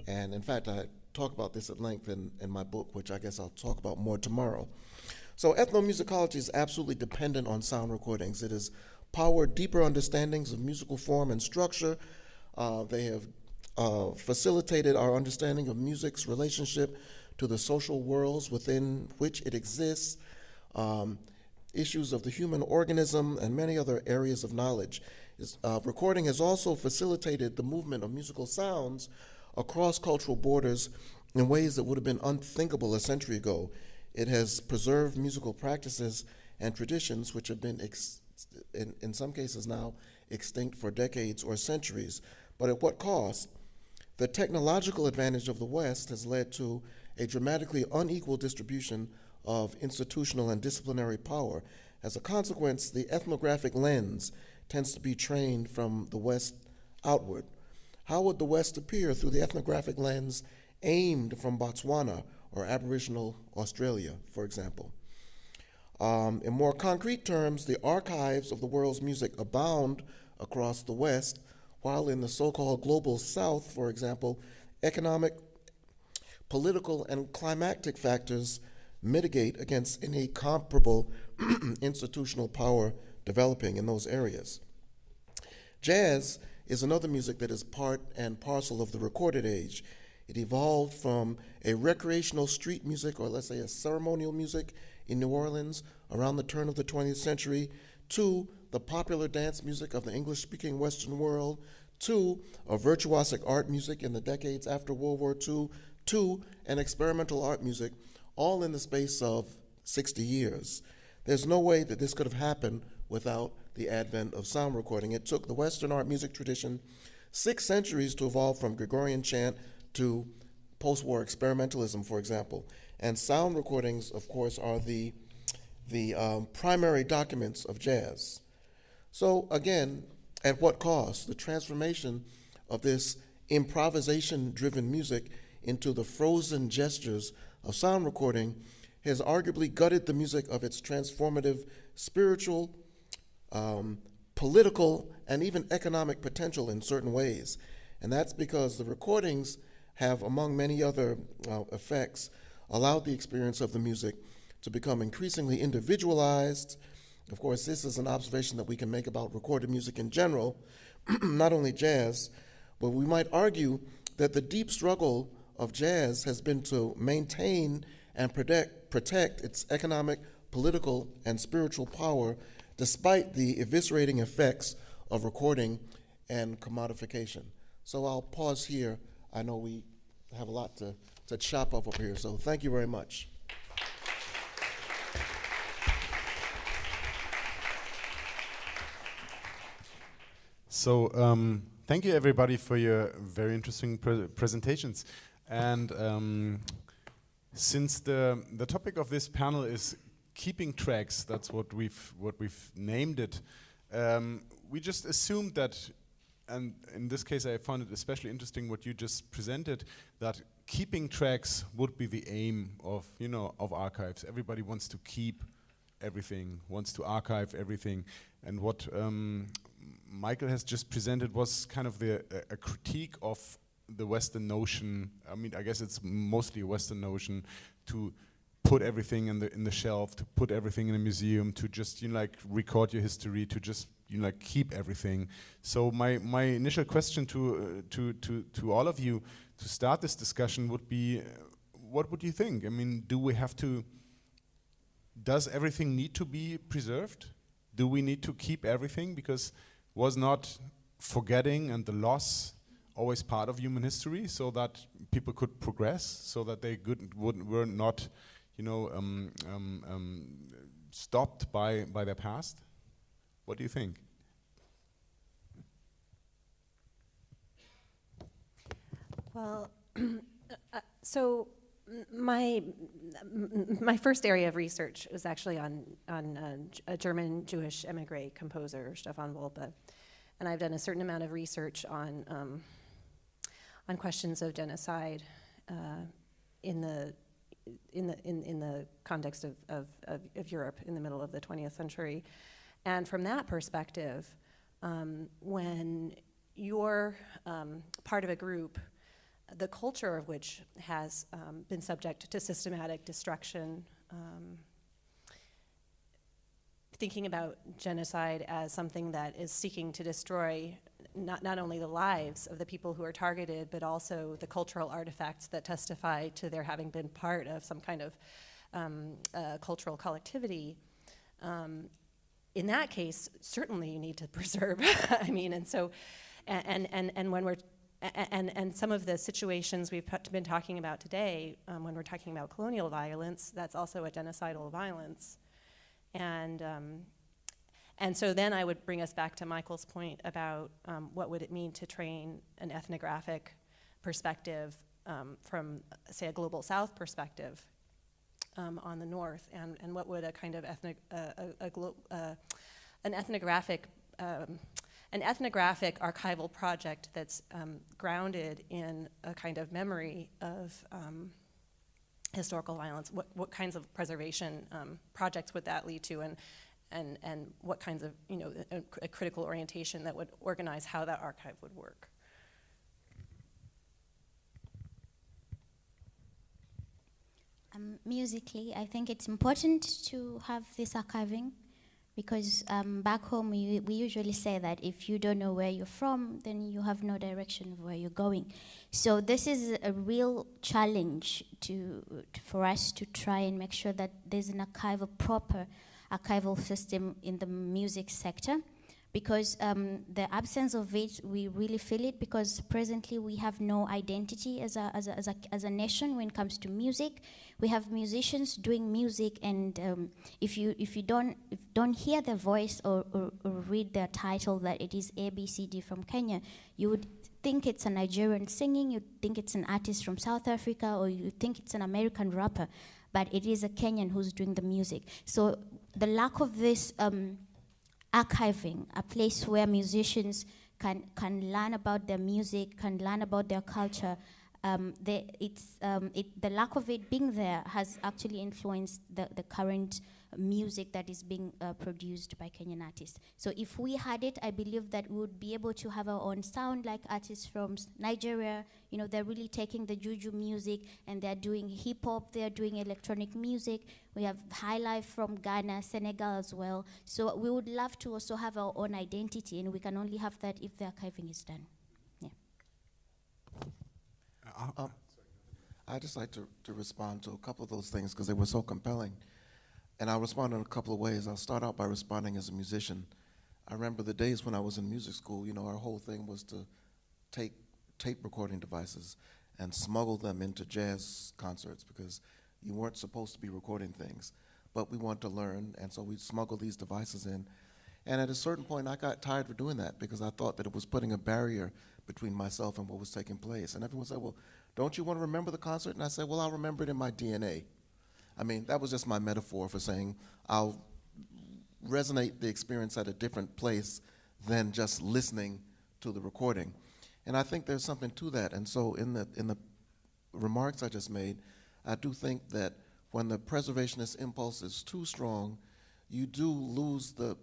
And in fact, I talk about this at length in my book, which I guess I'll talk about more tomorrow. So ethnomusicology is absolutely dependent on sound recordings. It has powered deeper understandings of musical form and structure. They have facilitated our understanding of music's relationship to the social worlds within which it exists, issues of the human organism, and many other areas of knowledge. Recording has also facilitated the movement of musical sounds across cultural borders in ways that would have been unthinkable a century ago. It has preserved musical practices and traditions which have been, in some cases now, extinct for decades or centuries. But at what cost? The technological advantage of the West has led to a dramatically unequal distribution of institutional and disciplinary power. As a consequence, the ethnographic lens tends to be trained from the West outward. How would the West appear through the ethnographic lens aimed from Botswana or Aboriginal Australia, for example? In more concrete terms, the archives of the world's music abound across the West, while in the so-called global South, for example, economic, political, and climactic factors mitigate against any comparable institutional power developing in those areas. Jazz is another music that is part and parcel of the recorded age. It evolved from a recreational street music, or let's say a ceremonial music in New Orleans around the turn of the 20th century, to the popular dance music of the English-speaking Western world, to a virtuosic art music in the decades after World War II, to an experimental art music, all in the space of 60 years. There's no way that this could have happened without the advent of sound recording. It took the Western art music tradition 6 centuries to evolve from Gregorian chant to post-war experimentalism, for example. And sound recordings, of course, are the primary documents of jazz. So again, at what cost? The transformation of this improvisation-driven music into the frozen gestures of sound recording has arguably gutted the music of its transformative spiritual, political, and even economic potential in certain ways. And that's because the recordings have, among many other effects, allowed the experience of the music to become increasingly individualized. Of course, this is an observation that we can make about recorded music in general, not only jazz, but we might argue that the deep struggle of jazz has been to maintain and protect its economic, political, and spiritual power despite the eviscerating effects of recording and commodification. So I'll pause here. I know we have a lot to chop up here, so thank you very much. So thank you everybody for your very interesting presentations. And since the topic of this panel is keeping tracks, that's what we've named it, we just assumed that, and in this case I found it especially interesting what you just presented, that keeping tracks would be the aim of, of archives. Everybody wants to keep everything, wants to archive everything. And what Michael has just presented was kind of a critique of the Western notion. I mean, I guess it's mostly a Western notion to put everything in the shelf, to put everything in a museum, to just record your history, to just keep everything. So my initial question to all of you to start this discussion would be, what would you think? I mean, does everything need to be preserved? Do we need to keep everything? Because was not forgetting and the loss always part of human history, so that people could progress, so that they were not, stopped by their past? What do you think? Well, so my first area of research was actually on a German Jewish emigre composer, Stefan Wolpe, and I've done a certain amount of research on questions of genocide in the context of Europe in the middle of the 20th century, and from that perspective, when you're part of a group, the culture of which has been subject to systematic destruction, thinking about genocide as something that is seeking to destroy not only the lives of the people who are targeted, but also the cultural artifacts that testify to their having been part of some kind of cultural collectivity. In that case, certainly you need to preserve. I mean, and so, and when we're and some of the situations we've been talking about today, when we're talking about colonial violence, that's also a genocidal violence. And so then I would bring us back to Michael's point about what would it mean to train an ethnographic perspective from, say, a global South perspective on the North, and what would a kind of an ethnographic an ethnographic archival project that's grounded in a kind of memory of historical violence, what kinds of preservation projects would that lead to, and what kinds of, a critical orientation that would organize how that archive would work. Musically, I think it's important to have this archiving, because back home we usually say that if you don't know where you're from, then you have no direction of where you're going. So this is a real challenge for us to try and make sure that there's an proper archival system in the music sector, because the absence of it, we really feel it, because presently we have no identity as a nation when it comes to music. We have musicians doing music, and if you don't hear their voice or read their title that it is ABCD from Kenya, you would think it's a Nigerian singing, you'd think it's an artist from South Africa, or you think it's an American rapper, but it is a Kenyan who's doing the music. So the lack of this archiving, a place where musicians can learn about their music, can learn about their culture, the lack of it being there has actually influenced the current music that is being produced by Kenyan artists. So if we had it, I believe that we would be able to have our own sound, like artists from Nigeria. They're really taking the juju music and they're doing hip hop, they're doing electronic music. We have high life from Ghana, Senegal as well. So we would love to also have our own identity, and we can only have that if the archiving is done. Yeah. I'd just like to respond to a couple of those things because they were so compelling. And I'll respond in a couple of ways. I'll start out by responding as a musician. I remember the days when I was in music school, our whole thing was to take tape recording devices and smuggle them into jazz concerts, because you weren't supposed to be recording things. But we wanted to learn, and so we'd smuggle these devices in. And at a certain point, I got tired of doing that because I thought that it was putting a barrier between myself and what was taking place. And everyone said, well, don't you want to remember the concert? And I said, well, I'll remember it in my DNA. I mean, that was just my metaphor for saying I'll resonate the experience at a different place than just listening to the recording. And I think there's something to that. And so in the remarks I just made, I do think that when the preservationist impulse is too strong, you do lose the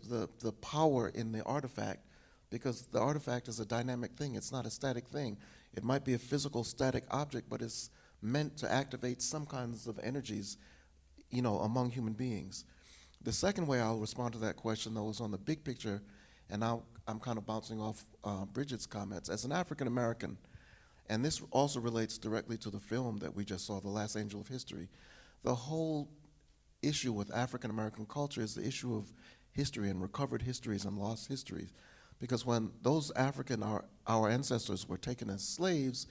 power in the artifact, because the artifact is a dynamic thing. It's not a static thing. It might be a physical static object, but it's meant to activate some kinds of energies, among human beings. The second way I'll respond to that question, though, is on the big picture, and I'm kind of bouncing off Brigid's comments. As an African American, and this also relates directly to the film that we just saw, The Last Angel of History, the whole issue with African American culture is the issue of history and recovered histories and lost histories. Because when those our ancestors were taken as slaves,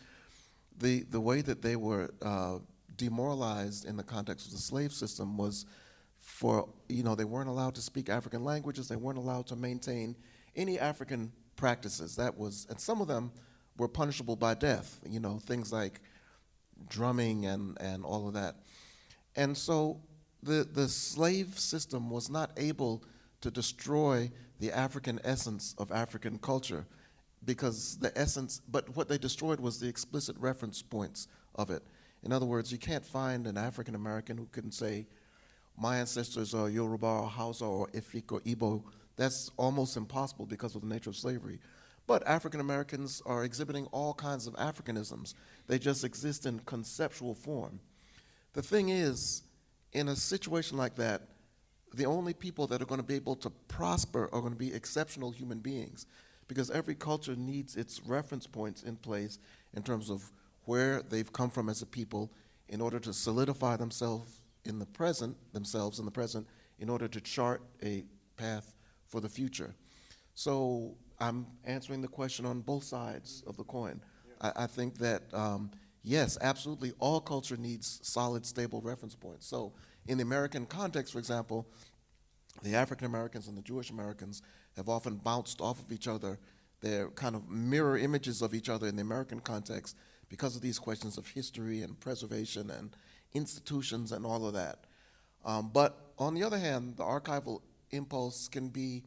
the way that they were demoralized in the context of the slave system was they weren't allowed to speak African languages, they weren't allowed to maintain any African practices. And some of them were punishable by death, things like drumming and all of that. And so the slave system was not able to destroy the African essence of African culture, because but what they destroyed was the explicit reference points of it. In other words, you can't find an African American who can say, my ancestors are Yoruba or Hausa or Efik or Igbo. That's almost impossible because of the nature of slavery. But African Americans are exhibiting all kinds of Africanisms. They just exist in conceptual form. The thing is, in a situation like that, the only people that are going to be able to prosper are going to be exceptional human beings, because every culture needs its reference points in place in terms of where they've come from as a people in order to solidify themselves in the present, in order to chart a path for the future. So I'm answering the question on both sides of the coin. I think that, yes, absolutely, all culture needs solid, stable reference points. So in the American context, for example, the African Americans and the Jewish Americans have often bounced off of each other. They're kind of mirror images of each other in the American context because of these questions of history and preservation and institutions and all of that. But on the other hand, the archival impulse can be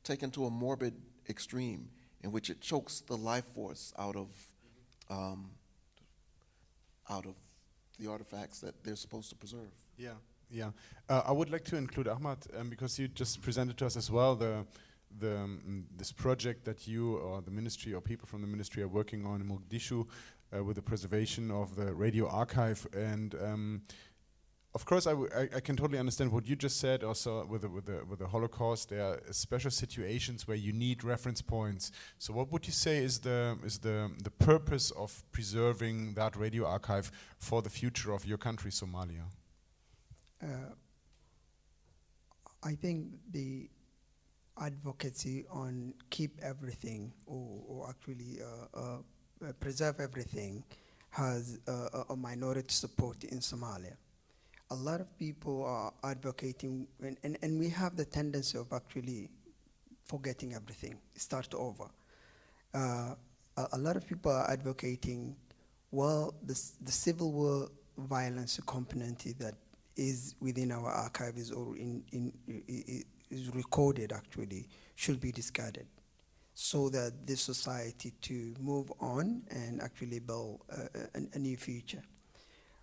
taken to a morbid extreme in which it chokes the life force out of the artifacts that they're supposed to preserve. Yeah, yeah. I would like to include Ahmed because you just presented to us as well this project that you or the ministry or people from the ministry are working on in Mogadishu with the preservation of the radio archive. And of course, I can totally understand what you just said. Also, with the Holocaust, there are special situations where you need reference points. So, what would you say is the purpose of preserving that radio archive for the future of your country, Somalia? I think the advocacy on keep everything or actually preserve everything has a minority support in Somalia. A lot of people are advocating, and we have the tendency of actually forgetting everything, start over. A lot of people are advocating, well, the civil war violence component that is within our archives or is recorded actually should be discarded, so that this society to move on and actually build a new future.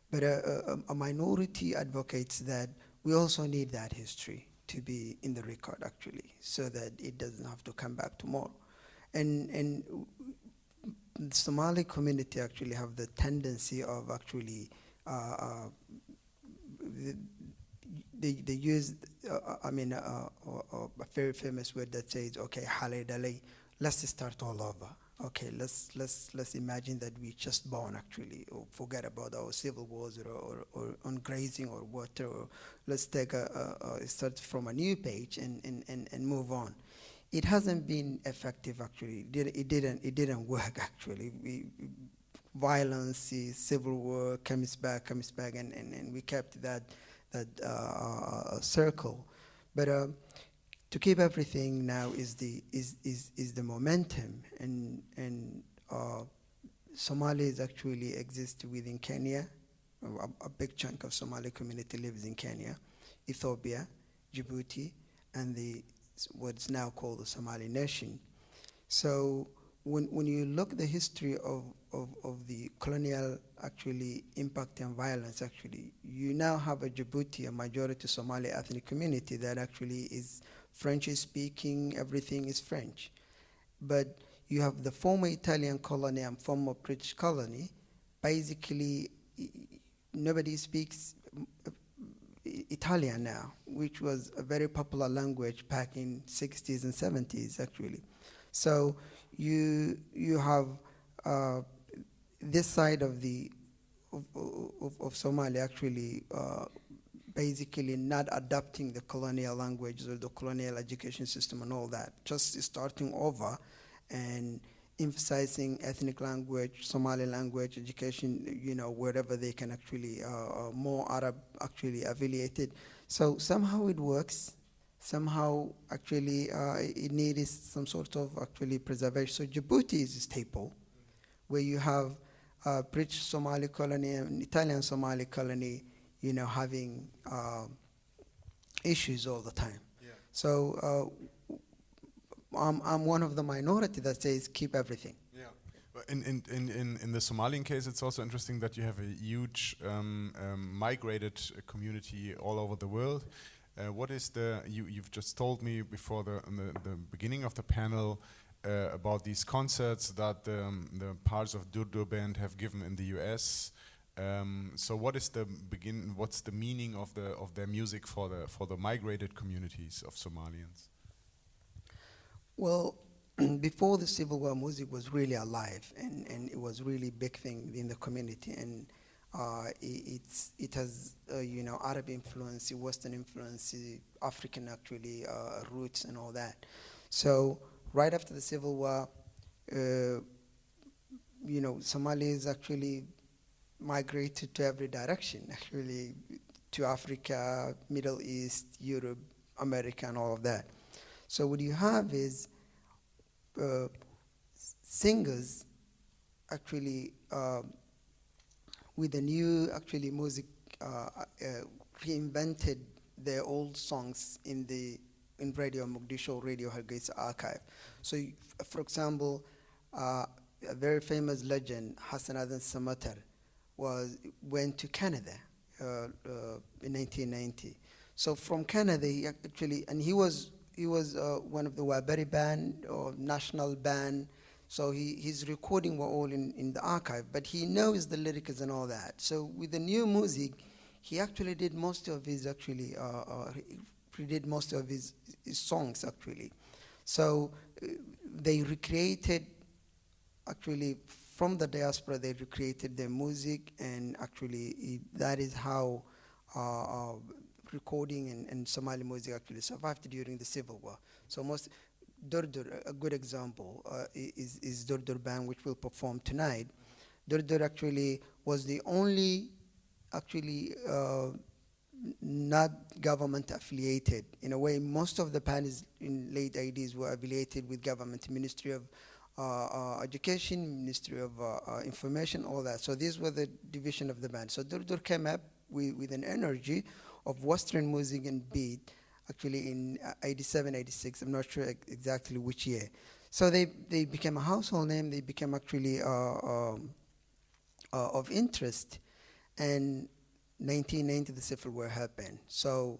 But a minority advocates that we also need that history to be in the record actually, so that it doesn't have to come back tomorrow. And the Somali community actually have the tendency of actually they use a very famous word that says, okay, Hale Dale, let's start all over. Okay, let's imagine that we just born actually, or forget about our civil wars or on grazing or water, or let's take start from a new page and move on. It hasn't been effective actually. It didn't work actually. Violence, civil war comes back, and we kept that circle. But to keep everything now is the momentum, and Somalis actually exist within Kenya. A big chunk of Somali community lives in Kenya, Ethiopia, Djibouti, and what's now called the Somali nation. So when you look at the history of the colonial actually impact and violence, actually, you now have a Djibouti, a majority Somali ethnic community that actually is French speaking, everything is French. But you have the former Italian colony and former British colony. Basically, nobody speaks Italian now, which was a very popular language back in 60s and 70s actually. So you have this side of Somalia actually basically not adopting the colonial languages or the colonial education system and all that, just starting over and emphasizing ethnic language, Somali language, education, wherever they can actually, more Arab actually affiliated. So somehow it works. Somehow actually it needs some sort of actually preservation. So Djibouti is a staple, where you have British Somali colony and Italian Somali colony, having issues all the time. Yeah. So I'm one of the minority that says keep everything. Yeah. But in the Somalian case, it's also interesting that you have a huge migrated community all over the world. What is you've just told me before the beginning of the panel about these concerts that the parts of Durdur band have given in the US. So what's the meaning of their music for the migrated communities of Somalians? Well, before the Civil War, music was really alive, and it was really big thing in the community, and it has Arab influence, Western influence, African actually roots and all that. So right after the Civil War, Somalis actually migrated to every direction, actually to Africa, Middle East, Europe, America, and all of that. So what you have is singers actually with the new actually music reinvented their old songs in the in Radio Mogadishu, Radio Hargeisa archive. So, for example, a very famous legend, Hassan Adan Samatar, went to Canada in 1990. So from Canada, he actually, and he was one of the Waberi band or national band. So his recording were all in the archive, but he knows the lyrics and all that. So with the new music, he actually did most of his he did most of his songs actually. So they recreated, actually from the diaspora, they recreated their music, and actually that is how recording and Somali music actually survived during the civil war. So most Durdur, a good example, is Durdur band, which will perform tonight. Durdur actually was the only not government affiliated. In a way, most of the bands in late 80s were affiliated with government, Ministry of Education, Ministry of Information, all that. So these were the division of the band. So Durdur came up with an energy of Western music and beat, actually in 87, 86, I'm not sure exactly which year. So they became a household name, they became actually of interest. And 1990, the civil war happened. So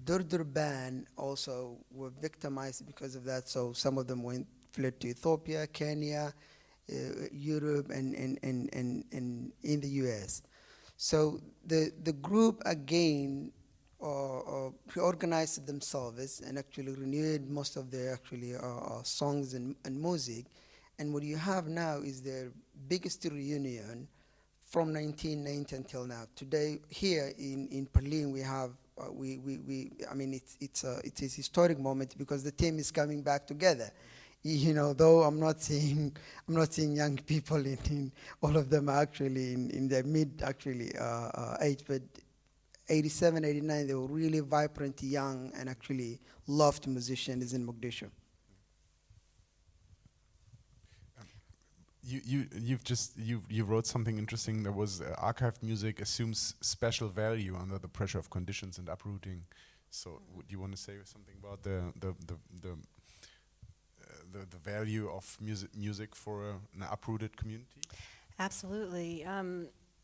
Durdur band also were victimized because of that. So some of them fled to Ethiopia, Kenya, Europe, and in the US. So the group again reorganized themselves and actually renewed most of their songs and music. And what you have now is their biggest reunion from 1990 until now. Today here in Berlin we have I mean it's a historic moment because the team is coming back together. You know, though I'm not seeing young people in all of them are actually in their mid age, but 87, 89, they were really vibrant, young, and actually loved musicians in Mogadishu. You wrote something interesting. There was archived music assumes special value under the pressure of conditions and uprooting. So, would you want to say something about the value of music for an uprooted community? Absolutely.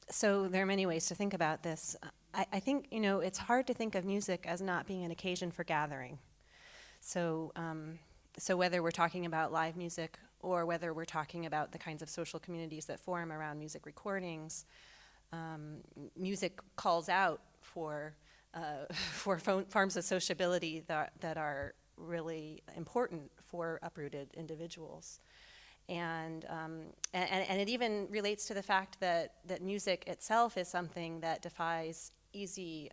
So there are many ways to think about this. I think, you know, it's hard to think of music as not being an occasion for gathering. So, so whether we're talking about live music or whether we're talking about the kinds of social communities that form around music recordings, music calls out for forms of sociability that are really important for uprooted individuals. And it even relates to the fact that music itself is something that defies easy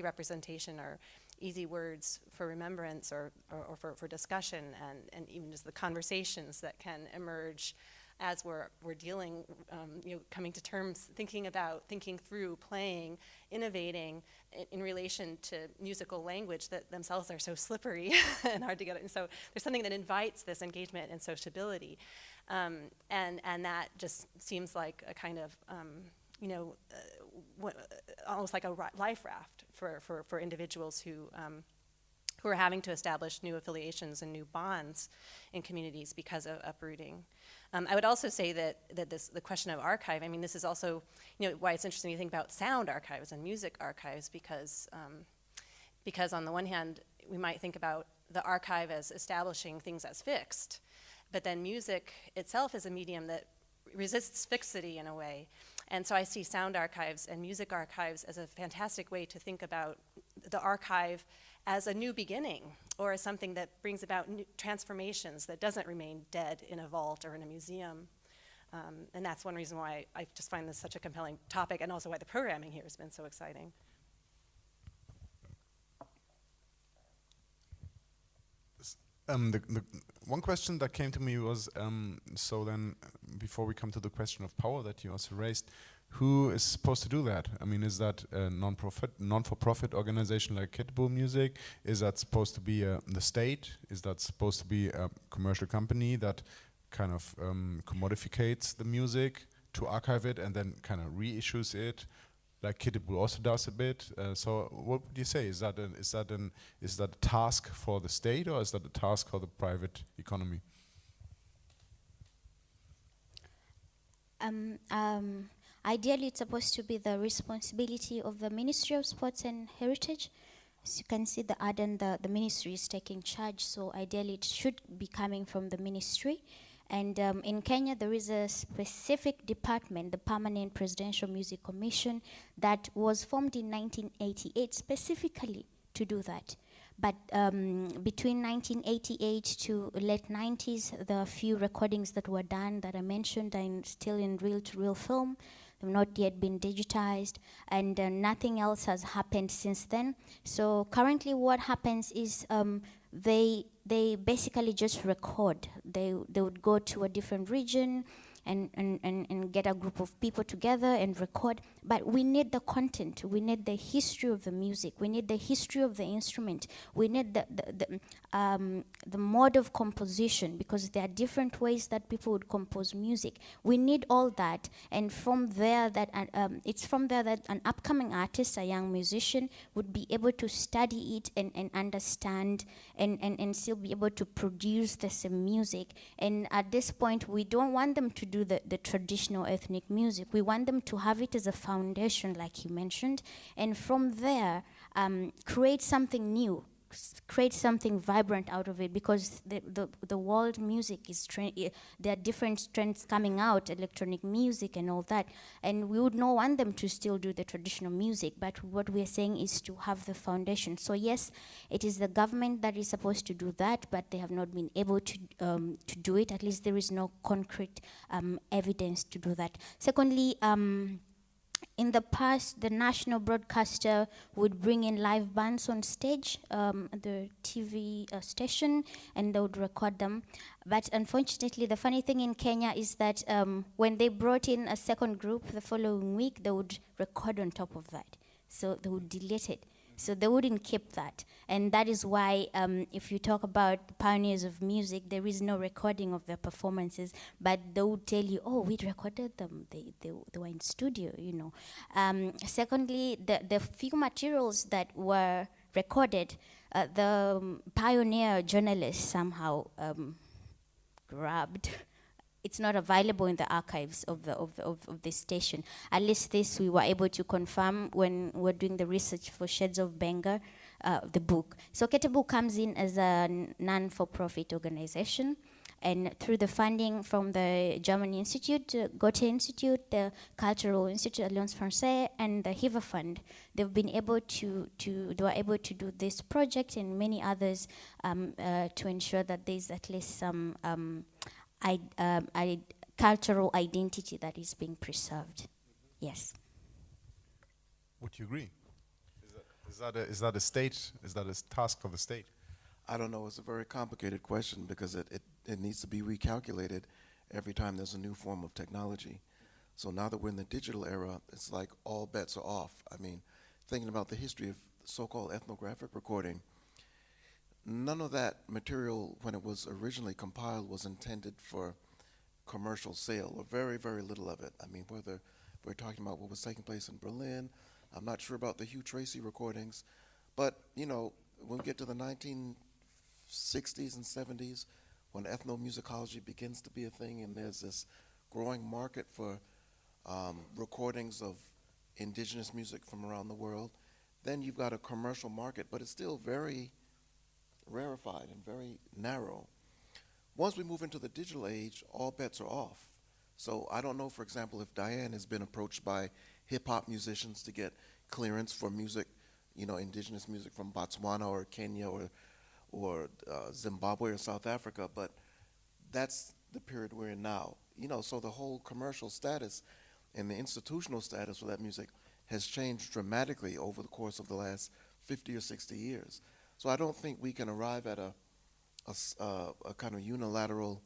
representation or easy words for remembrance or for discussion, and even just the conversations that can emerge as we're dealing, coming to terms, thinking through, playing, innovating in relation to musical language that themselves are so slippery and hard to get. And so there's something that invites this engagement and sociability, and that just seems like a kind of almost like a life raft for individuals who are having to establish new affiliations and new bonds in communities because of uprooting. I would also say that the question of archive, I mean, this is also, why it's interesting to think about sound archives and music archives, because on the one hand, we might think about the archive as establishing things as fixed, but then music itself is a medium that resists fixity in a way. And so I see sound archives and music archives as a fantastic way to think about the archive as a new beginning, or as something that brings about new transformations that doesn't remain dead in a vault or in a museum. And that's one reason why I just find this such a compelling topic, and also why the programming here has been so exciting. The one question that came to me was, so then, before we come to the question of power that you also raised, who is supposed to do that? I mean, is that a non-for-profit organization like Pbmc? Is that supposed to be the state? Is that supposed to be a commercial company that kind of commodificates the music to archive it and then kind of reissues it? like Kiddibu also does a bit. So what would you say? Is that a task for the state, or is that a task for the private economy? Ideally, it's supposed to be the responsibility of the Ministry of Sports and Heritage. As you can see, the Adan, the ministry is taking charge, so ideally it should be coming from the ministry. And in Kenya, there is a specific department, the Permanent Presidential Music Commission, that was formed in 1988 specifically to do that. But between 1988 to late 90s, the few recordings that were done that I mentioned are still in reel-to-reel film. They've not yet been digitized, and nothing else has happened since then. So currently what happens is they basically just record. They would go to a different region and get a group of people together and record. But we need the content. We need the history of the music. We need the history of the instrument. We need the mode of composition, because there are different ways that people would compose music. We need all that, and from there it's from there that an upcoming artist, a young musician, would be able to study it and understand and still be able to produce the same music. And at this point, we don't want them to do the traditional ethnic music. We want them to have it as a foundation, like you mentioned, and from there create something new, create something vibrant out of it, because the world music is there are different trends coming out, electronic music and all that, and we would not want them to still do the traditional music. But what we're saying is to have the foundation. So yes, it is the government that is supposed to do that, but they have not been able to do it. At least there is no concrete evidence to do that. Secondly, in the past, the national broadcaster would bring in live bands on stage at the TV station, and they would record them. But unfortunately, the funny thing in Kenya is that when they brought in a second group the following week, they would record on top of that. So they would delete it. So they wouldn't keep that. And that is why if you talk about the pioneers of music, there is no recording of their performances, but they would tell you, oh, we recorded them. They were in studio, you know. Secondly, the few materials that were recorded, the pioneer journalists somehow grabbed. It's not available in the archives of the station. At least this we were able to confirm when we're doing the research for Shades of Benga, the book. So Kitabu comes in as a non-for-profit organization, and through the funding from the German Institute, Goethe Institute, the Cultural Institute Alliance Française, and the HIVA Fund, they've been able to they were able to do this project and many others to ensure that there's at least some cultural identity that is being preserved. Yes. Would you agree? Is that a task for the state? I don't know. It's a very complicated question because it needs to be recalculated every time there's a new form of technology. So now that we're in the digital era, it's like all bets are off. I mean, thinking about the history of so-called ethnographic recording, none of that material, when it was originally compiled, was intended for commercial sale, or very, very little of it. I mean, whether we're talking about what was taking place in Berlin, I'm not sure about the Hugh Tracy recordings, but, you know, when we get to the 1960s and 70s, when ethnomusicology begins to be a thing and there's this growing market for recordings of indigenous music from around the world, then you've got a commercial market, but it's still very rarefied and very narrow. Once we move into the digital age, all bets are off. So I don't know, for example, if Diane has been approached by hip-hop musicians to get clearance for music, you know, indigenous music from Botswana or Kenya or Zimbabwe or South Africa, but that's the period we're in now. You know, so the whole commercial status and the institutional status for that music has changed dramatically over the course of the last 50 or 60 years. So I don't think we can arrive at a kind of unilateral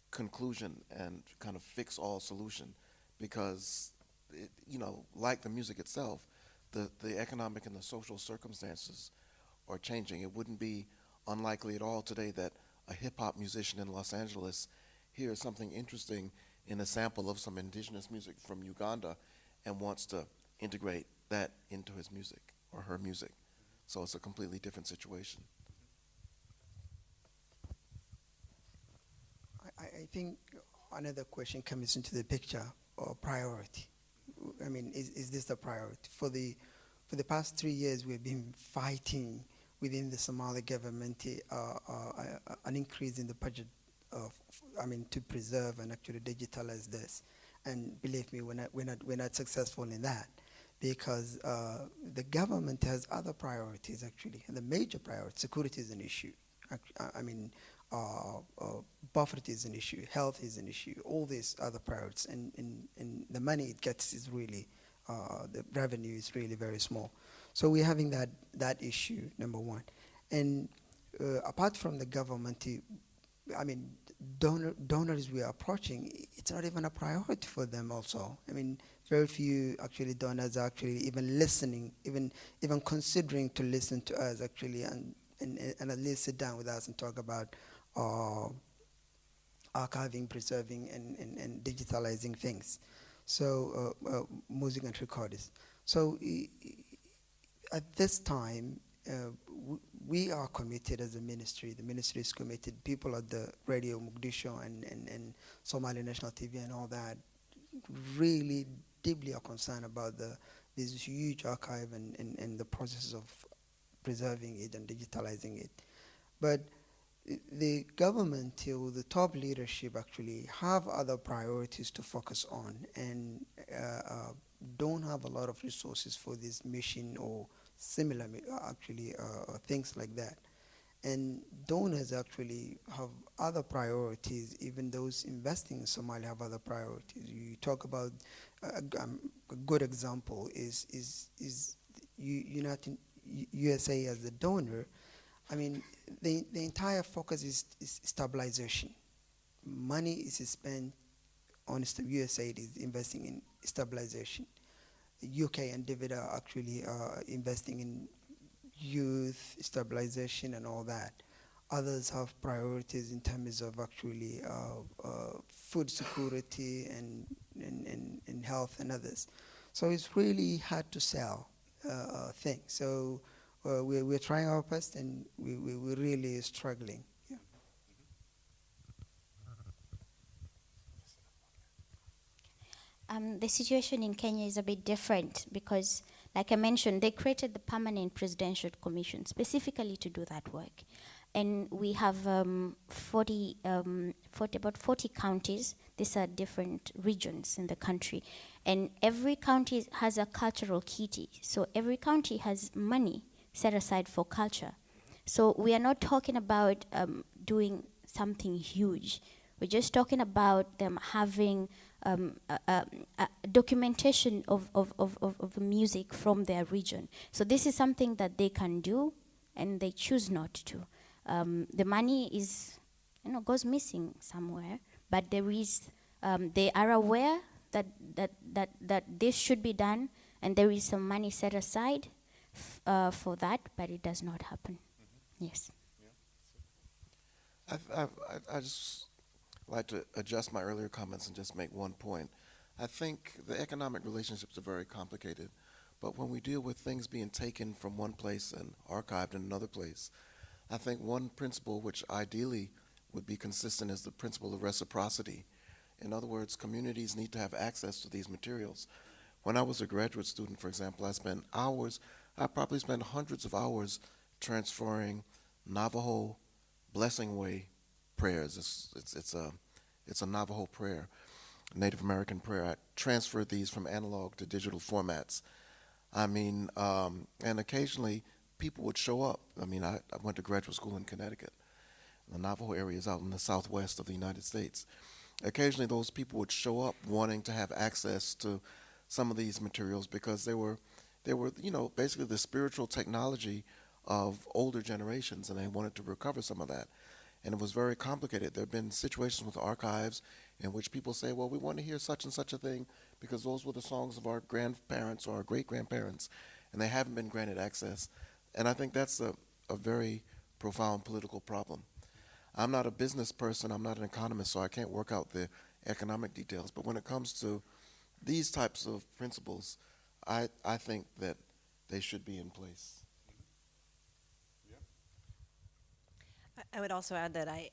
conclusion and kind of fix all solution, because you know, like the music itself, the economic and the social circumstances are changing. It wouldn't be unlikely at all today that a hip-hop musician in Los Angeles hears something interesting in a sample of some indigenous music from Uganda and wants to integrate that into his music or her music. So it's a completely different situation. I think another question comes into the picture, or priority. I mean, is this the priority? For the past 3 years, we've been fighting within the Somali government an increase in the budget to preserve and actually digitalize this. And believe me, we're not successful in that, because the government has other priorities actually, and the major priority, security is an issue. Poverty is an issue, health is an issue, all these other priorities, and the money it gets is really, the revenue is really very small. So we're having that issue, number one. And apart from the government, donors we are approaching, it's not even a priority for them also. I mean, very few actually donors are actually even listening, even considering to listen to us actually, and at least sit down with us and talk about archiving, preserving, and digitalizing things. So music and recordings. So at this time, we are committed as a ministry. The ministry is committed. People at the Radio Mogadishu and Somali National TV and all that really deeply are concerned about this huge archive and the process of preserving it and digitalizing it. But the government or the top leadership actually have other priorities to focus on, and don't have a lot of resources for this mission or similar things like that. And donors actually have other priorities. Even those investing in Somalia have other priorities. You talk about a good example is United USA as a donor. I mean, the entire focus is stabilization. Money is spent on USAID is investing in stabilization. The UK and David are actually investing in youth stabilization and all that. Others have priorities in terms of actually food security and health and others. So it's really hard to sell things. So we're trying our best, and we're really struggling. Yeah. The situation in Kenya is a bit different because, like I mentioned, they created the Permanent Presidential Commission specifically to do that work. And we have about 40 counties. These are different regions in the country. And every county has a cultural kitty. So every county has money set aside for culture. So we are not talking about doing something huge. We're just talking about them having a documentation of music from their region. So this is something that they can do, and they choose not to. The money is, goes missing somewhere, but there is. They are aware that this should be done, and there is some money set aside for that, but it does not happen. Yes. I just like to adjust my earlier comments and just make one point. I think the economic relationships are very complicated, but when we deal with things being taken from one place and archived in another place, I think one principle which ideally would be consistent is the principle of reciprocity. In other words, communities need to have access to these materials. When I was a graduate student, for example, I probably spent hundreds of hours transferring Navajo Blessing Way prayers. It's a Navajo prayer, Native American prayer. I transferred these from analog to digital formats. And occasionally people would show up. I went to graduate school in Connecticut. The Navajo area is out in the southwest of the United States. Occasionally those people would show up wanting to have access to some of these materials because they were basically the spiritual technology of older generations, and they wanted to recover some of that. And it was very complicated. There have been situations with archives in which people say, well, we want to hear such and such a thing because those were the songs of our grandparents or our great-grandparents, and they haven't been granted access. And I think that's a very profound political problem. I'm not a business person, I'm not an economist, so I can't work out the economic details. But when it comes to these types of principles, I think that they should be in place. I would also add that I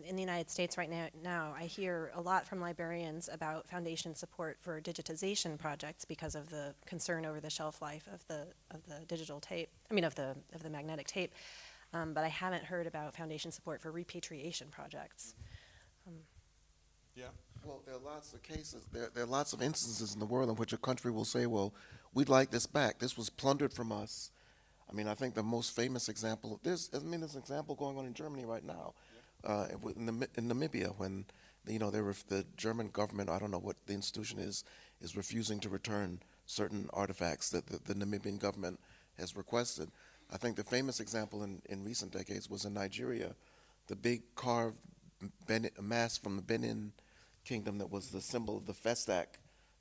in the United States right now, I hear a lot from librarians about foundation support for digitization projects because of the concern over the shelf life of the digital tape. I mean, of the magnetic tape. But I haven't heard about foundation support for repatriation projects. Yeah. Well, there are lots of cases, there are lots of instances in the world in which a country will say, well, we'd like this back. This was plundered from us. I mean, I think the most famous example, there's an example going on in Germany right now, in Namibia, when, the German government, I don't know what the institution is refusing to return certain artifacts that the Namibian government has requested. I think the famous example in recent decades was in Nigeria, the big carved mask from the Benin Kingdom that was the symbol of the Festac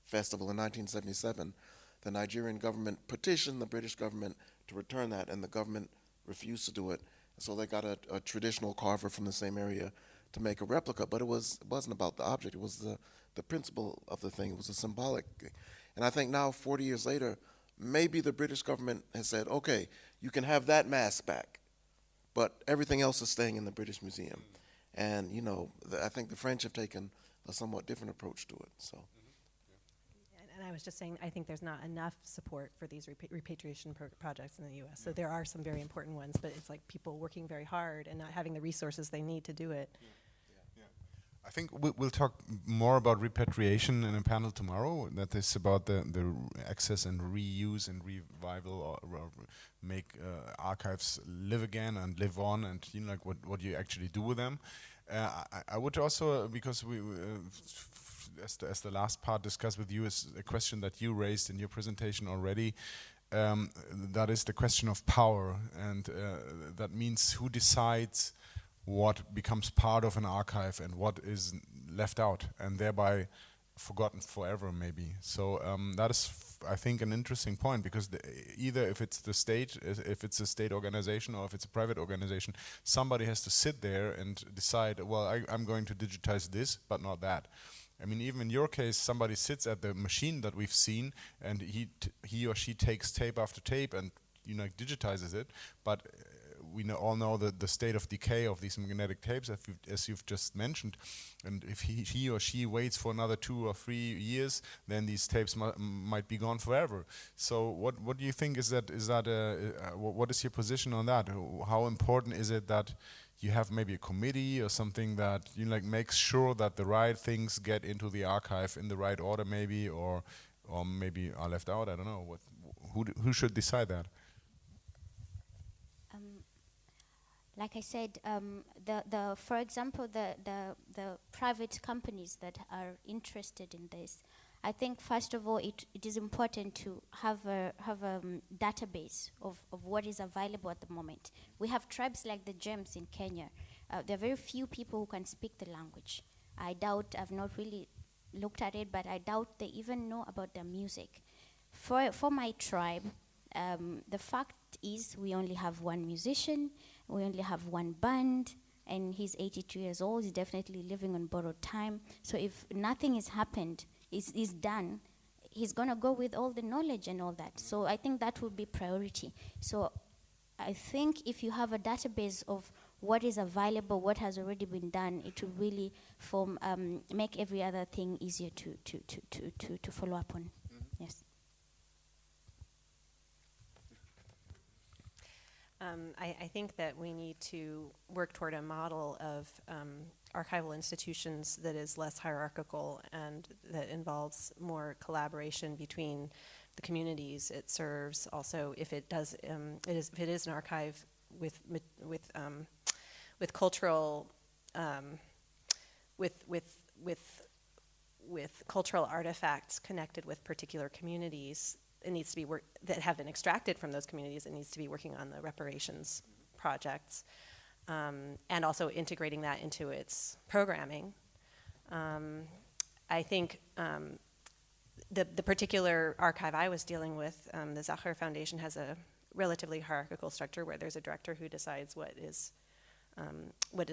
Festival in 1977. The Nigerian government petitioned the British government to return that, and the government refused to do it. So they got a traditional carver from the same area to make a replica, but it wasn't about the object. It was the principle of the thing. It was a symbolic. And I think now, 40 years later, maybe the British government has said, okay, you can have that mask back, but everything else is staying in the British Museum. And, I think the French have taken a somewhat different approach to it. So. And I was just saying, I think there's not enough support for these repatriation projects in the U.S. So there are some very important ones, but it's like people working very hard and not having the resources they need to do it. I think we'll talk more about repatriation in a panel tomorrow. That is about the access and reuse and revival, or make archives live again and live on, and like what you actually do with them. I would also, because we as the last part discussed with you, is a question that you raised in your presentation already. That is the question of power, and that means who decides what becomes part of an archive and what is left out and thereby forgotten forever, maybe. So that is, I think, an interesting point, because either if it's the state, if it's a state organization, or if it's a private organization, somebody has to sit there and decide, well, I'm going to digitize this, but not that. I mean, even in your case, somebody sits at the machine that we've seen, and he or she takes tape after tape and digitizes it, but we all know the state of decay of these magnetic tapes, as you've just mentioned. And if he or she waits for another 2 or 3 years, then these tapes might be gone forever. So what do you think what is your position on that? How important is it that you have maybe a committee or something that makes sure that the right things get into the archive in the right order, maybe, or maybe are left out? I don't know. Who should decide that? Like I said, for example, the private companies that are interested in this, I think first of all it is important to have a database of what is available at the moment. We have tribes like the Gems in Kenya. There are very few people who can speak the language. I doubt, I've not really looked at it, but I doubt they even know about their music. For my tribe, the fact is we only have one musician, we only have one band, and he's 82 years old. He's definitely living on borrowed time. So if nothing has happened, is done, he's gonna go with all the knowledge and all that. So I think that would be priority. So I think if you have a database of what is available, what has already been done, it will really make every other thing easier to follow up on. Yes. I think that we need to work toward a model of archival institutions that is less hierarchical and that involves more collaboration between the communities it serves. Also, if it does, if it is an archive with cultural with cultural artifacts connected with particular communities, it needs to be that have been extracted from those communities. It needs to be working on the reparations projects, and also integrating that into its programming. I think the particular archive I was dealing with, the Zacher Foundation, has a relatively hierarchical structure where there's a director who decides what is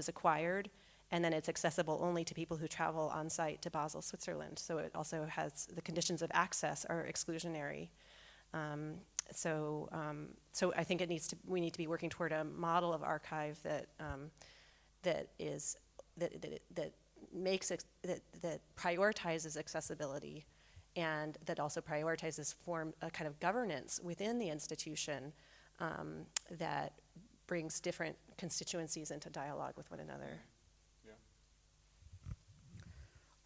acquired, and then it's accessible only to people who travel on site to Basel, Switzerland. So it also has, the conditions of access are exclusionary. So I think we need to be working toward a model of archive that prioritizes accessibility, and that also prioritizes a kind of governance within the institution that brings different constituencies into dialogue with one another. Yeah.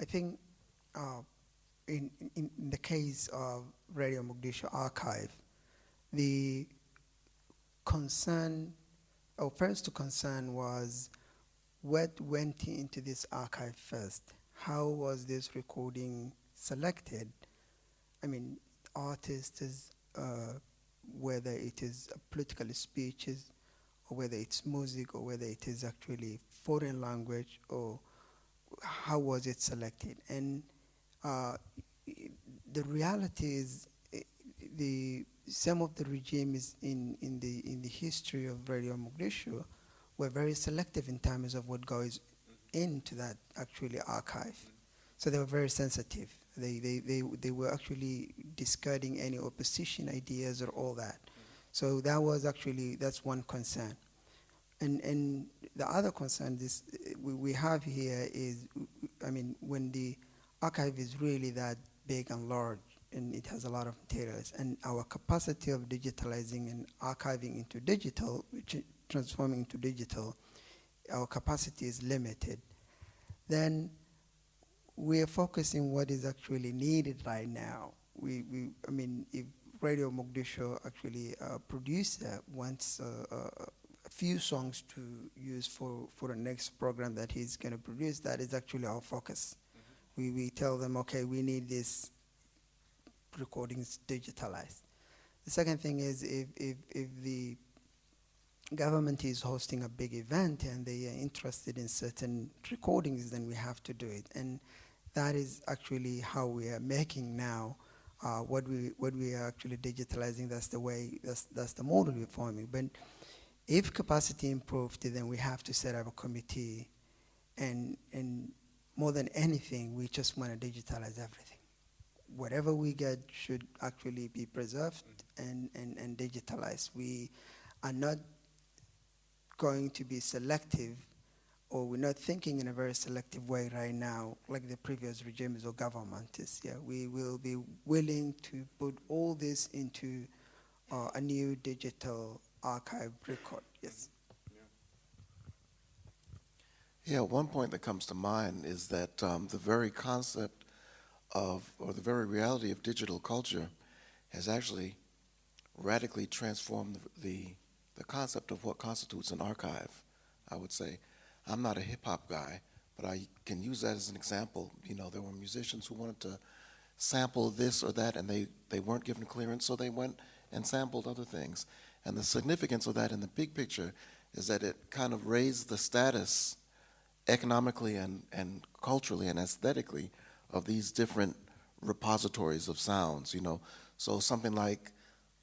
I think in the case of Radio Mogadishu Archive, the concern, or first concern was what went into this archive first. How was this recording selected? I mean, artists, whether it is political speeches, or whether it's music, or whether it is actually foreign language, or how was it selected? And the reality is, some of the regimes in the history of Radio Mogadishu were very selective in terms of what goes into that actually archive. So they were very sensitive. They were actually discarding any opposition ideas or all that. So that was actually, that's one concern. And the other concern we have here is, I mean, when the archive is really that big and large, and it has a lot of materials, and our capacity of digitalizing and archiving into digital, which transforming into digital, our capacity is limited, then we are focusing what is actually needed right now. I mean, if Radio Mogadishu actually producer wants a few songs to use for the next program that he's going to produce, that is actually our focus. We tell them, okay, we need these recordings digitalized. The second thing is, if the government is hosting a big event and they are interested in certain recordings, then we have to do it. And that is actually how we are making now what we are actually digitalizing. That's the way, that's the model we're forming. But if capacity improved, then we have to set up a committee, and more than anything, we just want to digitalize everything. Whatever we get should actually be preserved and digitalized. We are not going to be selective, or we're not thinking in a very selective way right now, like the previous regimes or governments. Yeah, we will be willing to put all this into a new digital archive record. Yes. Yeah, one point that comes to mind is that the very concept of, or the very reality of digital culture has actually radically transformed the concept of what constitutes an archive, I would say. I'm not a hip-hop guy, but I can use that as an example. You know, there were musicians who wanted to sample this or that, and they weren't given clearance, so they went and sampled other things. And the significance of that in the big picture is that it kind of raised the status economically and culturally and aesthetically of these different repositories of sounds, you know. So something like,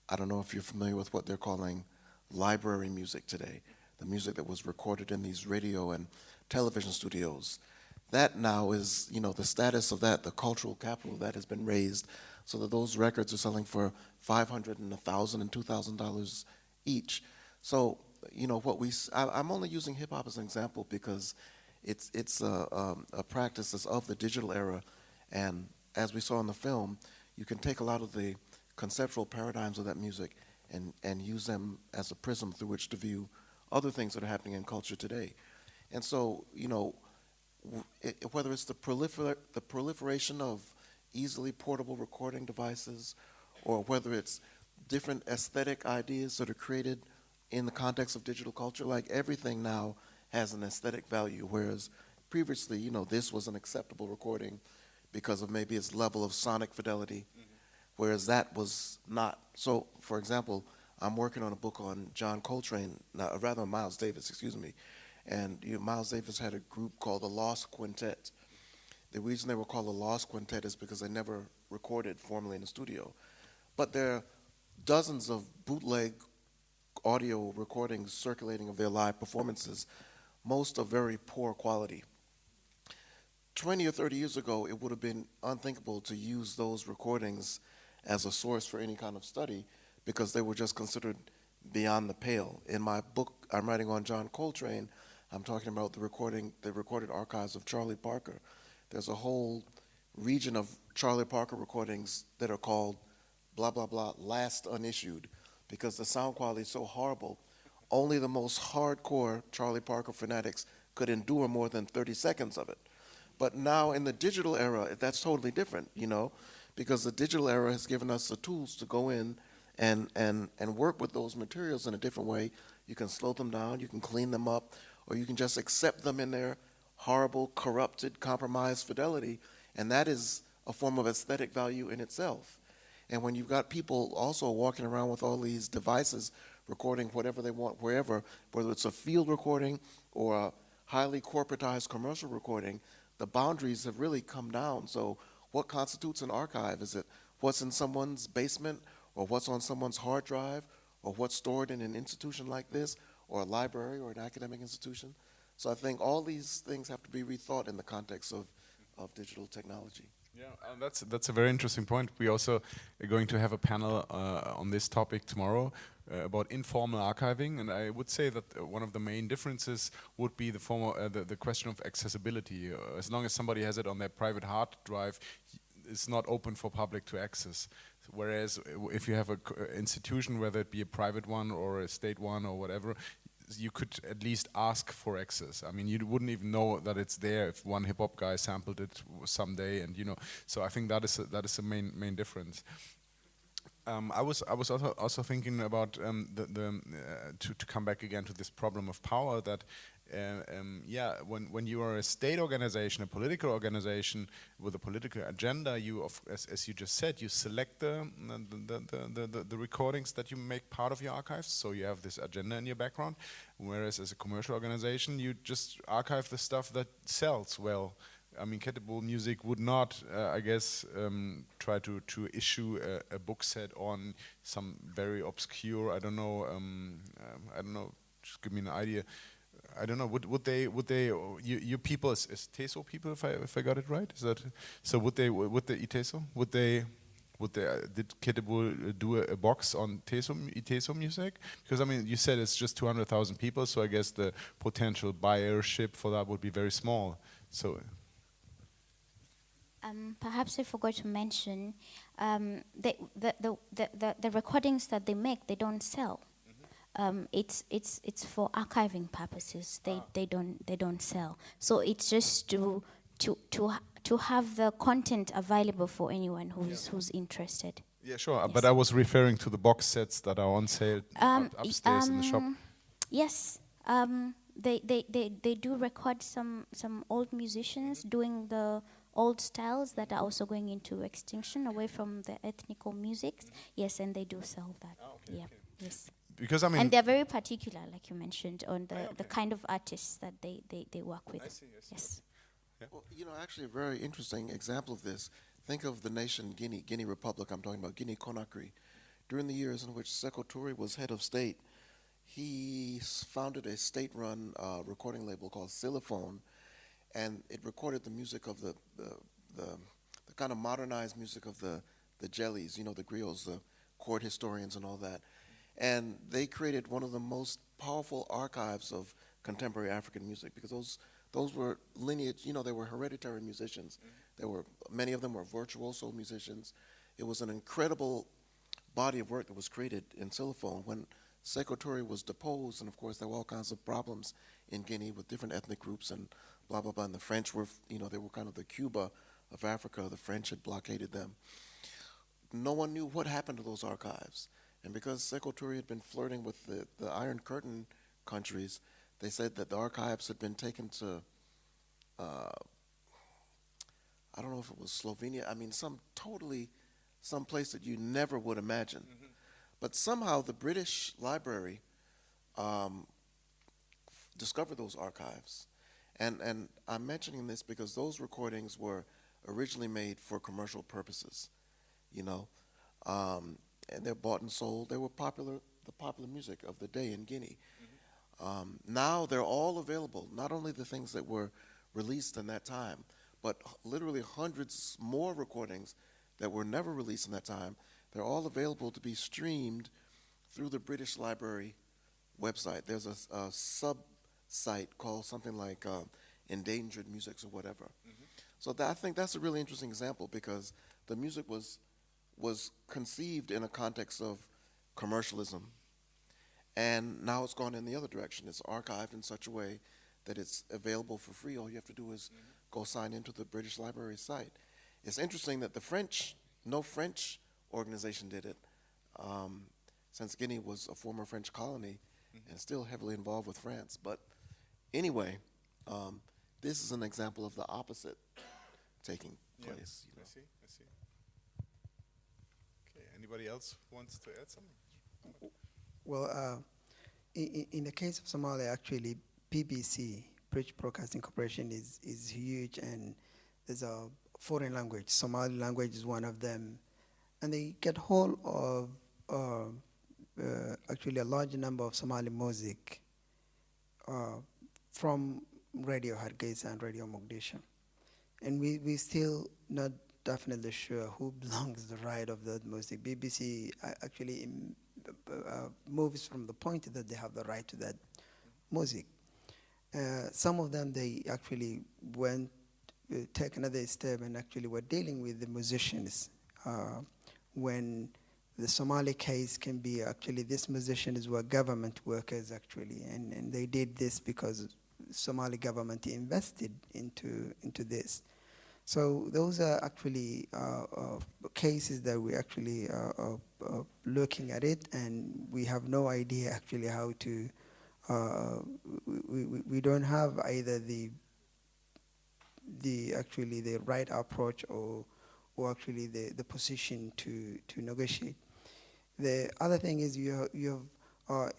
I don't know if you're familiar with what they're calling library music today, the music that was recorded in these radio and television studios. That now is, you know, the status of that, the cultural capital of that has been raised so that those records are selling for $500 and $1,000 and $2,000 each. So, you know, I'm only using hip hop as an example because it's a practice that's of the digital era, and as we saw in the film, you can take a lot of the conceptual paradigms of that music and use them as a prism through which to view other things that are happening in culture today. And so, you know, whether it's the proliferation of easily portable recording devices, or whether it's different aesthetic ideas that are created in the context of digital culture, like everything now has an aesthetic value, whereas previously, you know, this was an acceptable recording because of maybe its level of sonic fidelity, whereas that was not. So, for example, I'm working on a book on John Coltrane, rather Miles Davis, excuse me, and Miles Davis had a group called the Lost Quintet. The reason they were called the Lost Quintet is because they never recorded formally in the studio. But there are dozens of bootleg audio recordings circulating of their live performances, most of very poor quality, 20 or 30 years ago, it would have been unthinkable to use those recordings as a source for any kind of study because they were just considered beyond the pale. In my book I'm writing on John Coltrane, I'm talking about the recorded archives of Charlie Parker. There's a whole region of Charlie Parker recordings that are called blah, blah, blah, last unissued, because the sound quality is so horrible. Only the most hardcore Charlie Parker fanatics could endure more than 30 seconds of it. But now in the digital era, that's totally different, you know, because the digital era has given us the tools to go in and work with those materials in a different way. You can slow them down, you can clean them up, or you can just accept them in their horrible, corrupted, compromised fidelity, and that is a form of aesthetic value in itself. And when you've got people also walking around with all these devices, recording whatever they want, wherever, whether it's a field recording or a highly corporatized commercial recording, the boundaries have really come down. So what constitutes an archive? Is it what's in someone's basement, or what's on someone's hard drive, or what's stored in an institution like this, or a library or an academic institution? So I think all these things have to be rethought in the context of digital technology. Yeah, that's a very interesting point. We also are going to have a panel on this topic tomorrow about informal archiving, and I would say that one of the main differences would be the question of accessibility. As long as somebody has it on their private hard drive, it's not open for public to access. Whereas if you have an institution, whether it be a private one or a state one or whatever, you could at least ask for access. I mean, you wouldn't even know that it's there if one hip hop guy sampled it someday, and you know. So I think that is a main difference. I was also thinking about to come back again to this problem of power, that yeah, when you are a state organization, a political organization with a political agenda, you as you just said, you select the recordings that you make part of your archives, so you have this agenda in your background. Whereas as a commercial organization, you just archive the stuff that sells well. I mean, Ketable Music would not, I guess, try to issue a book set on some very obscure, I don't know, just give me an idea. I don't know. Would they? You people as Teso people, if I got it right, is that so? Would they Iteso? Did Ketable do a box on Iteso music? Because I mean, you said it's just 200,000 people, so I guess the potential buyership for that would be very small. So. Perhaps I forgot to mention the recordings that they make, they don't sell. It's for archiving purposes. They don't sell. So it's just to have the content available for anyone who's interested. Yeah, sure. Yes. But I was referring to the box sets that are on sale upstairs in the shop. Yes. They do record some old musicians doing the old styles that are also going into extinction, away from the ethnical musics. Yes, and they do sell that. Yeah. Okay. Yes. Because I mean, and they're very particular, like you mentioned, on the kind of artists that they work with. I see. Yes. Yeah. Well, you know, actually a very interesting example of this. Think of the nation Guinea Republic. I'm talking about Guinea-Conakry. During the years in which Sékou Touré was head of state, he founded a state-run recording label called Xylophone, and it recorded the music of the kind of modernized music of the jellies, you know, the griots, the court historians and all that. And they created one of the most powerful archives of contemporary African music, because those were lineage, you know, they were hereditary musicians. Many of them were virtuoso musicians. It was an incredible body of work that was created in Xylophone. When Sékou Touré was deposed, and of course there were all kinds of problems in Guinea with different ethnic groups and blah, blah, blah, and the French were, you know, they were kind of the Cuba of Africa. The French had blockaded them. No one knew what happened to those archives. And because Sékou Touré had been flirting with the Iron Curtain countries, they said that the archives had been taken to, I don't know if it was Slovenia, I mean some place that you never would imagine. Mm-hmm. But somehow the British Library discovered those archives. And I'm mentioning this because those recordings were originally made for commercial purposes, you know. And they're bought and sold. They were the popular music of the day in Guinea. Mm-hmm. Now they're all available, not only the things that were released in that time, but literally hundreds more recordings that were never released in that time. They're all available to be streamed through the British Library website. There's a sub-site called something like Endangered Musics or whatever. So I think that's a really interesting example, because the music was conceived in a context of commercialism, and now it's gone in the other direction. It's archived in such a way that it's available for free. All you have to do is go sign into the British Library site. It's interesting that no French organization did it, since Guinea was a former French colony and still heavily involved with France. But anyway, this is an example of the opposite taking place. I see. Okay, anybody else wants to add something? Well, in the case of Somalia, actually, PBC, British Broadcasting Corporation, is huge, and there's a foreign language. Somali language is one of them, and they get hold of actually a large number of Somali music from Radio Hargeisa and Radio Mogadishu. And we still not definitely sure who belongs the right of that music. BBC actually moves from the point that they have the right to that music. Some of them, they actually went take another step and actually were dealing with the musicians. When the Somali case can be actually, these musicians were government workers actually, and they did this because Somali government invested into this. So those are actually cases that we actually are looking at it, and we have no idea actually how to. We don't have either the right approach or actually the position to negotiate. The other thing is you have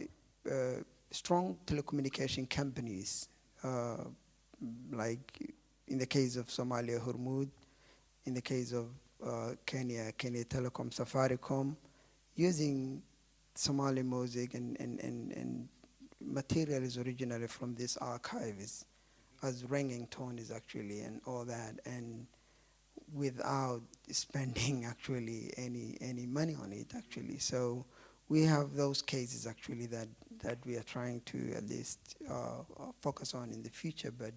strong telecommunication companies, like in the case of Somalia, Hormuz, in the case of Kenya Telecom, Safaricom, using Somali music and material is originally from this archives as ringing tones actually and all that, and without spending actually any money on it actually. So we have those cases actually that we are trying to at least focus on in the future. But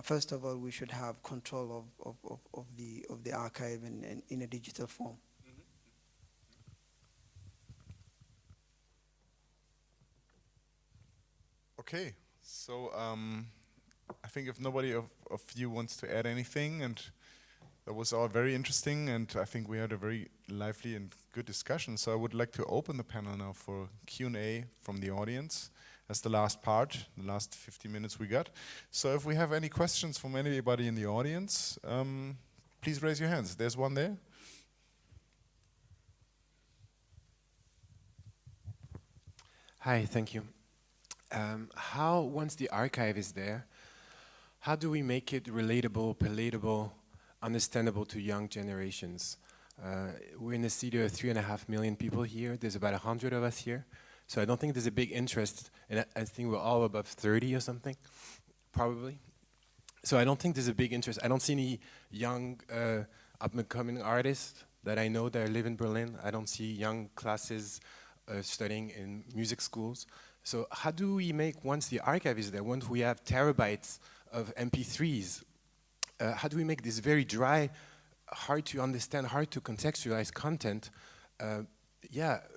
first of all, we should have control of the archive and in a digital form. Okay, so I think if nobody of you wants to add anything, and that was all very interesting, and I think we had a very lively and good discussion. So I would like to open the panel now for Q&A from the audience. That's the last part, the last 50 minutes we got. So if we have any questions from anybody in the audience, please raise your hands. There's one there. Hi, thank you. How, once the archive is there, how do we make it relatable, palatable, understandable to young generations? We're in a city of 3.5 million people here. There's about 100 of us here. So I don't think there's a big interest, and I think we're all above 30 or something, probably. So I don't think there's a big interest. I don't see any young up-and-coming artists that I know that live in Berlin. I don't see young classes studying in music schools. So how do we make, once the archive is there, once we have terabytes of MP3s, how do we make this very dry, hard to understand, hard to contextualize content,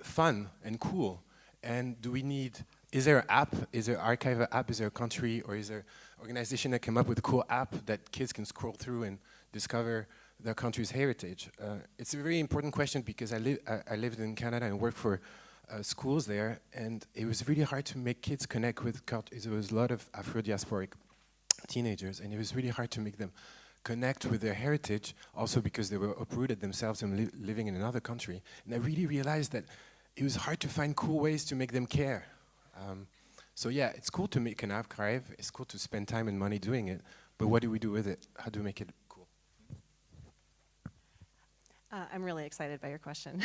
fun and cool? And do we need, is there an app, is there an archive app, is there a country, or is there an organization that came up with a cool app that kids can scroll through and discover their country's heritage? It's a very important question because I lived in Canada and worked for schools there, and it was really hard to make kids connect with culture. There was a lot of Afro-diasporic teenagers, and it was really hard to make them connect with their heritage, also because they were uprooted themselves and living in another country. And I really realized that it was hard to find cool ways to make them care. So yeah, it's cool to make an archive, it's cool to spend time and money doing it, but what do we do with it? How do we make it cool? I'm really excited by your question.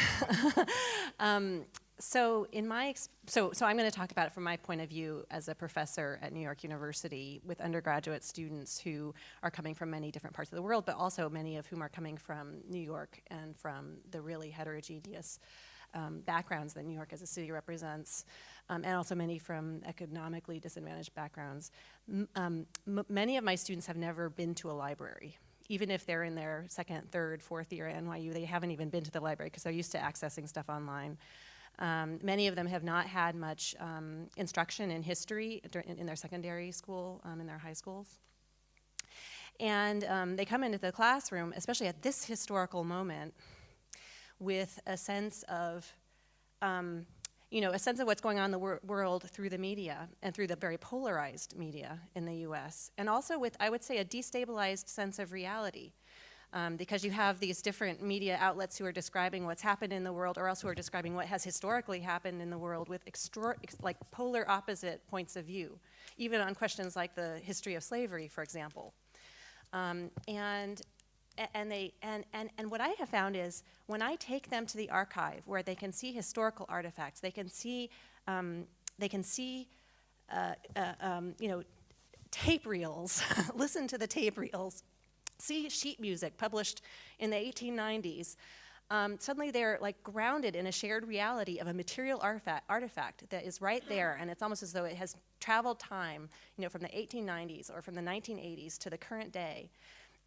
So in my so I'm going to talk about it from my point of view as a professor at New York University with undergraduate students who are coming from many different parts of the world, but also many of whom are coming from New York and from the really heterogeneous backgrounds that New York as a city represents, and also many from economically disadvantaged backgrounds. Many of my students have never been to a library. Even if they're in their second, third, fourth year at NYU, they haven't even been to the library because they're used to accessing stuff online. Many of them have not had much instruction in history in their secondary school, in their high schools. And they come into the classroom, especially at this historical moment, with a sense of, a sense of what's going on in the world through the media and through the very polarized media in the US, and also with, I would say, a destabilized sense of reality. Because you have these different media outlets who are describing what's happened in the world, or else who are describing what has historically happened in the world with like polar opposite points of view, even on questions like the history of slavery, for example. And what I have found is when I take them to the archive where they can see historical artifacts, they can see tape reels, listen to the tape reels, see sheet music published in the 1890s. Suddenly they're like grounded in a shared reality of a material artifact that is right there, and it's almost as though it has traveled time, from the 1890s or from the 1980s to the current day.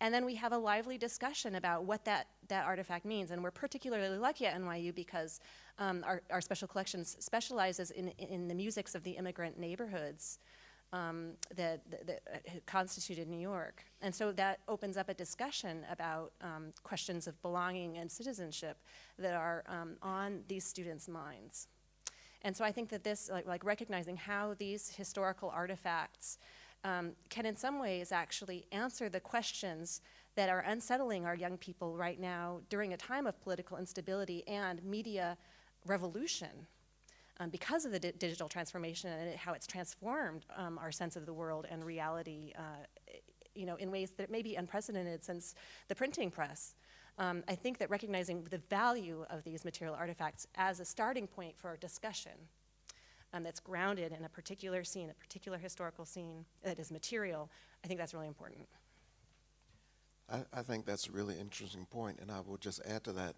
And then we have a lively discussion about what that artifact means. And we're particularly lucky at NYU because our special collections specializes in the musics of the immigrant neighborhoods that constituted New York. And so that opens up a discussion about questions of belonging and citizenship that are on these students' minds. And so I think that this, like recognizing how these historical artifacts can in some ways actually answer the questions that are unsettling our young people right now during a time of political instability and media revolution. Because of the digital transformation and how it's transformed our sense of the world and reality, in ways that may be unprecedented since the printing press. I think that recognizing the value of these material artifacts as a starting point for a discussion that's grounded in a particular scene, a particular historical scene that is material, I think that's really important. I think that's a really interesting point, and I will just add to that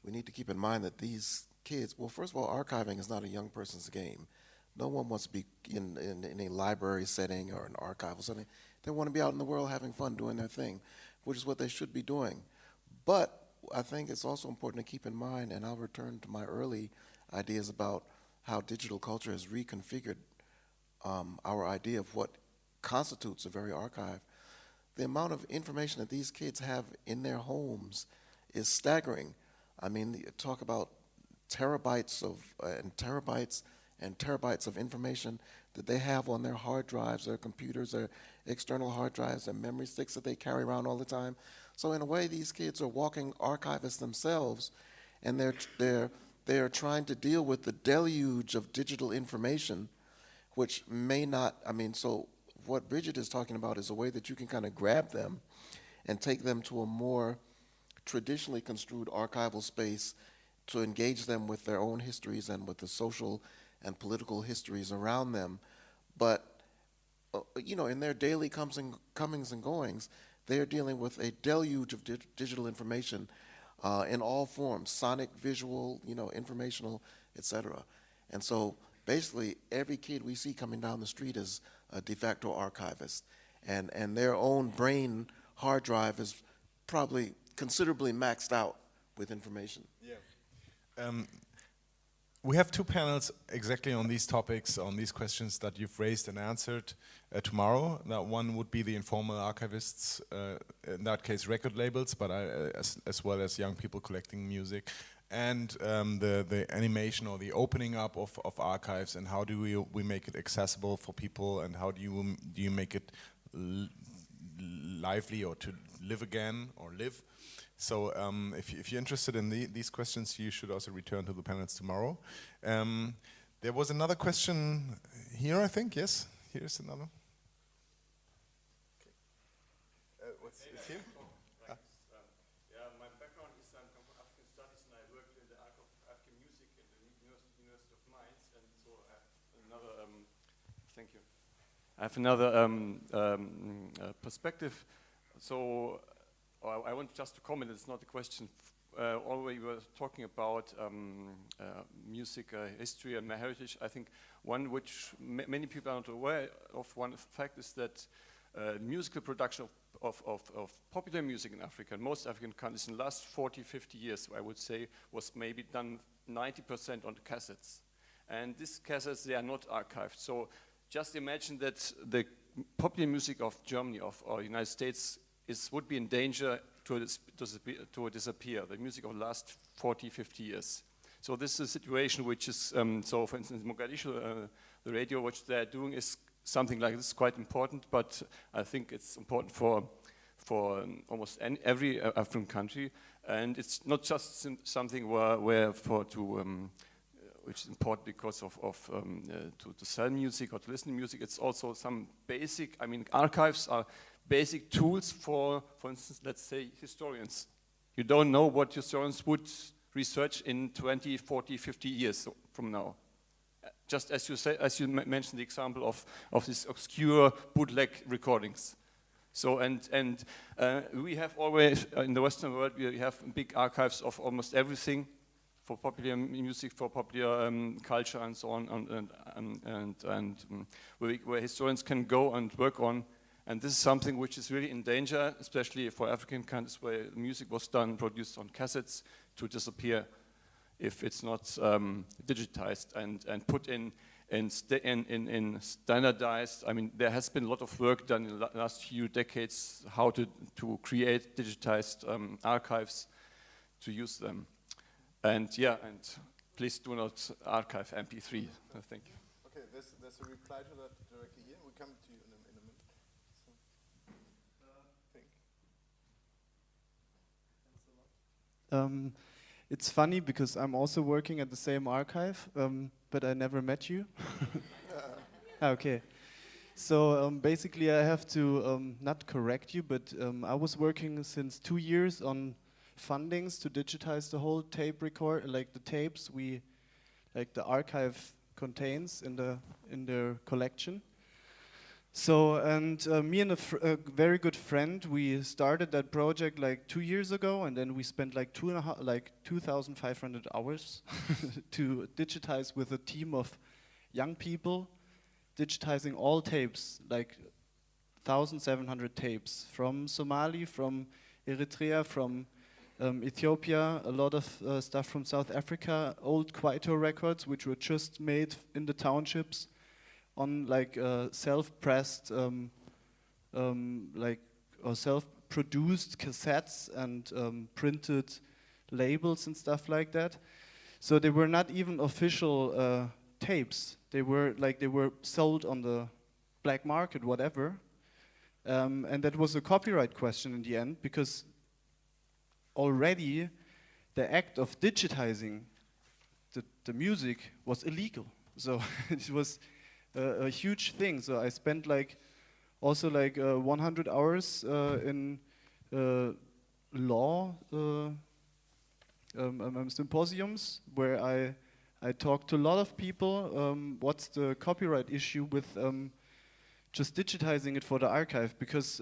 we need to keep in mind that these kids, well, first of all, archiving is not a young person's game. No one wants to be in a library setting or an archival setting. They want to be out in the world having fun doing their thing, which is what they should be doing. But I think it's also important to keep in mind, and I'll return to my early ideas about how digital culture has reconfigured our idea of what constitutes a very archive. The amount of information that these kids have in their homes is staggering. I mean, talk about terabytes and terabytes of information that they have on their hard drives, their computers, their external hard drives, their memory sticks that they carry around all the time. So in a way, these kids are walking archivists themselves, and they're trying to deal with the deluge of digital information, which may not, so what Brigid is talking about is a way that you can kind of grab them and take them to a more traditionally construed archival space to engage them with their own histories and with the social and political histories around them. But, in their daily comings and goings, they are dealing with a deluge of digital information in all forms, sonic, visual, informational, etc. And so basically every kid we see coming down the street is a de facto archivist. And their own brain hard drive is probably considerably maxed out with information. Yeah. We have two panels exactly on these topics, on these questions that you've raised and answered tomorrow. That one would be the informal archivists, in that case record labels, but as well as young people collecting music, and the animation or the opening up of archives, and how do we make it accessible for people, and how do you make it lively or to live again or live. So if you're interested in these questions, you should also return to the panels tomorrow. There was another question here, I think. Yes, here's another. Okay. What's here? My background is I'm from African studies, and I worked in the archive of African music in the Thank you. I have another perspective. So I want just to comment, it's not a question. Already we were talking about music history and heritage. I think one which many people are not aware of, one fact is that musical production of popular music in Africa, and most African countries in the last 40, 50 years, I would say, was maybe done 90% on cassettes. And these cassettes, they are not archived. So just imagine that the popular music of Germany or United States would be in danger to disappear, the music of the last 40, 50 years. So this is a situation which is, so for instance, Mogadishu, the radio which they're doing is something like this, quite important, but I think it's important for almost every African country, and it's not just something which is important because to sell music or to listen to music. It's also some basic, I mean, archives are basic tools for instance, let's say historians. You don't know what historians would research in 20, 40, 50 years from now. Just as you mentioned the example of these obscure bootleg recordings. So and we have always in the Western world we have big archives of almost everything for popular music, for popular culture, and so on, and where historians can go and work on. And this is something which is really in danger, especially for African countries where music was produced on cassettes, to disappear if it's not digitized and put in standardized. I mean, there has been a lot of work done in the last few decades how to create digitized archives to use them. And yeah, and please do not archive MP3. Thank you. Okay, there's a reply to that directly here. We'll come to you in a minute. It's funny because I'm also working at the same archive, but I never met you. Okay. So basically I have to not correct you, but I was working since 2 years on fundings to digitize the whole tape record, like the tapes the archive contains in the collection. So, and me and a very good friend, we started that project like 2 years ago, and then we spent like 2,500 hours to digitize with a team of young people, digitizing all tapes, like 1,700 tapes from Somalia, from Eritrea, from Ethiopia, a lot of stuff from South Africa, old Kwaito records which were just made in the townships on like self-pressed or self-produced cassettes and printed labels and stuff like that. So they were not even official tapes. They were sold on the black market, whatever. And that was a copyright question in the end, because already the act of digitizing the music was illegal. So it was a huge thing. So I spent also 100 hours in law symposiums where I talked to a lot of people. What's the copyright issue with just digitizing it for the archive? Because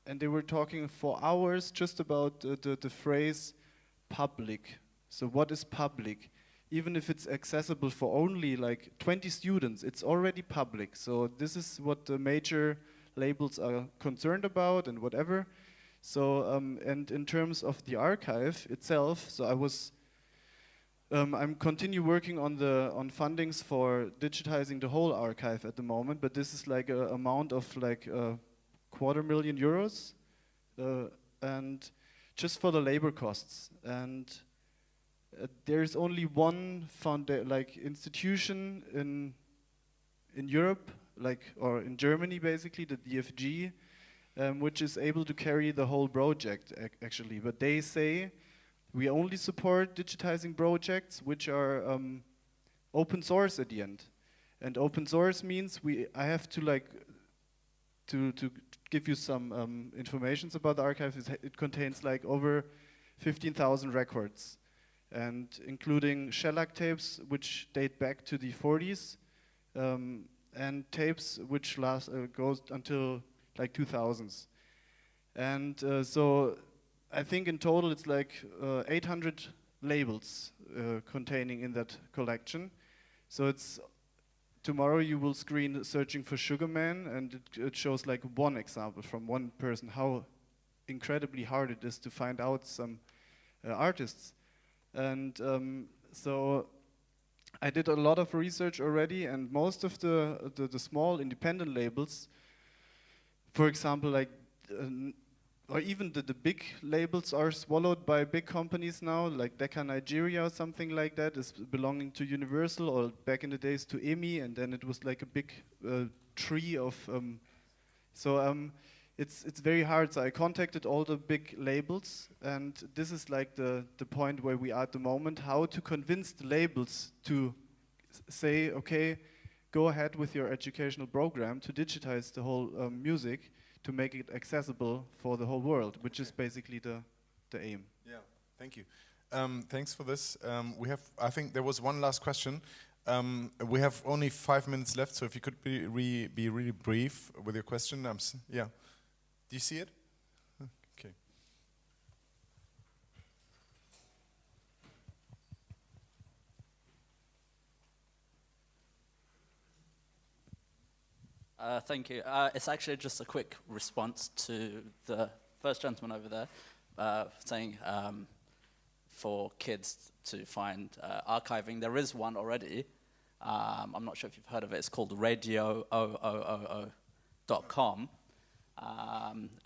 and they were talking for hours just about the phrase public. So what is public? Even if it's accessible for only like 20 students, it's already public. So this is what the major labels are concerned about and whatever. So and in terms of the archive itself, so I'm continue working on fundings for digitizing the whole archive at the moment, but this is like an amount of like €250,000 and just for the labor costs. And there's only one institution in Europe, or in Germany basically, the DFG, which is able to carry the whole project actually. But they say we only support digitizing projects which are open source at the end. And open source means I have to to give you some information about the archive. It contains like over 15,000 records, and including shellac tapes which date back to the 40s, and tapes which last goes until like 2000s. And so I think in total it's like 800 labels containing in that collection. So it's tomorrow you will screen Searching for Sugar Man, and it shows like one example from one person how incredibly hard it is to find out some artists. And so I did a lot of research already, and most of the small independent labels, for example, like or even the big labels are swallowed by big companies now, like Decca Nigeria or something like that is belonging to Universal, or back in the days to EMI, and then it was like a big tree of it's very hard. So I contacted all the big labels, and this is like the point where we are at the moment, how to convince the labels to say, okay, go ahead with your educational program to digitize the whole music, to make it accessible for the whole world, which is basically the aim. Yeah, thank you. Thanks for this. I think there was one last question. We have only 5 minutes left, so if you could be really brief with your question. Yeah. Do you see it? Okay. Thank you. It's actually just a quick response to the first gentleman over there saying for kids to find archiving. There is one already. I'm not sure if you've heard of it. It's called radio000.com.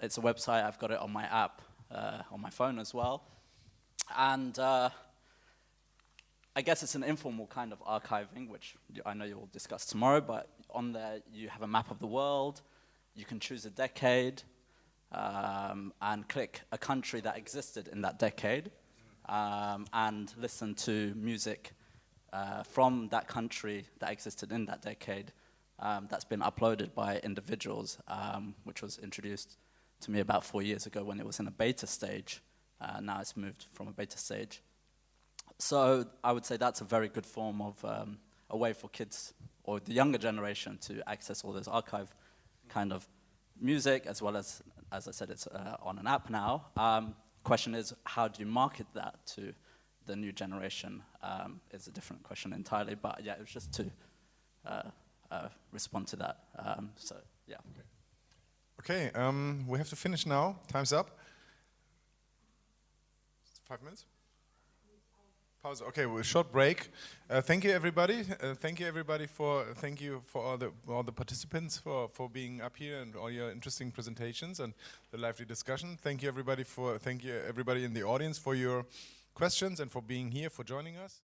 It's a website. I've got it on my app, on my phone as well. And I guess it's an informal kind of archiving, which I know you'll discuss tomorrow, but on there you have a map of the world. You can choose a decade and click a country that existed in that decade and listen to music from that country that existed in that decade that's been uploaded by individuals, which was introduced to me about 4 years ago when it was in a beta stage. Now it's moved from a beta stage. So I would say that's a very good form of a way for kids or the younger generation to access all this archive kind of music, as well as I said, it's on an app now. Question is, how do you market that to the new generation? Is a different question entirely, but yeah, it was just to respond to that. So yeah. Okay, we have to finish now. Time's up. 5 minutes? Pause. Okay, well, short break. Thank you, everybody. Thank you for all the participants for being up here and all your interesting presentations and the lively discussion. Thank you, everybody in the audience for your questions and for being here, for joining us.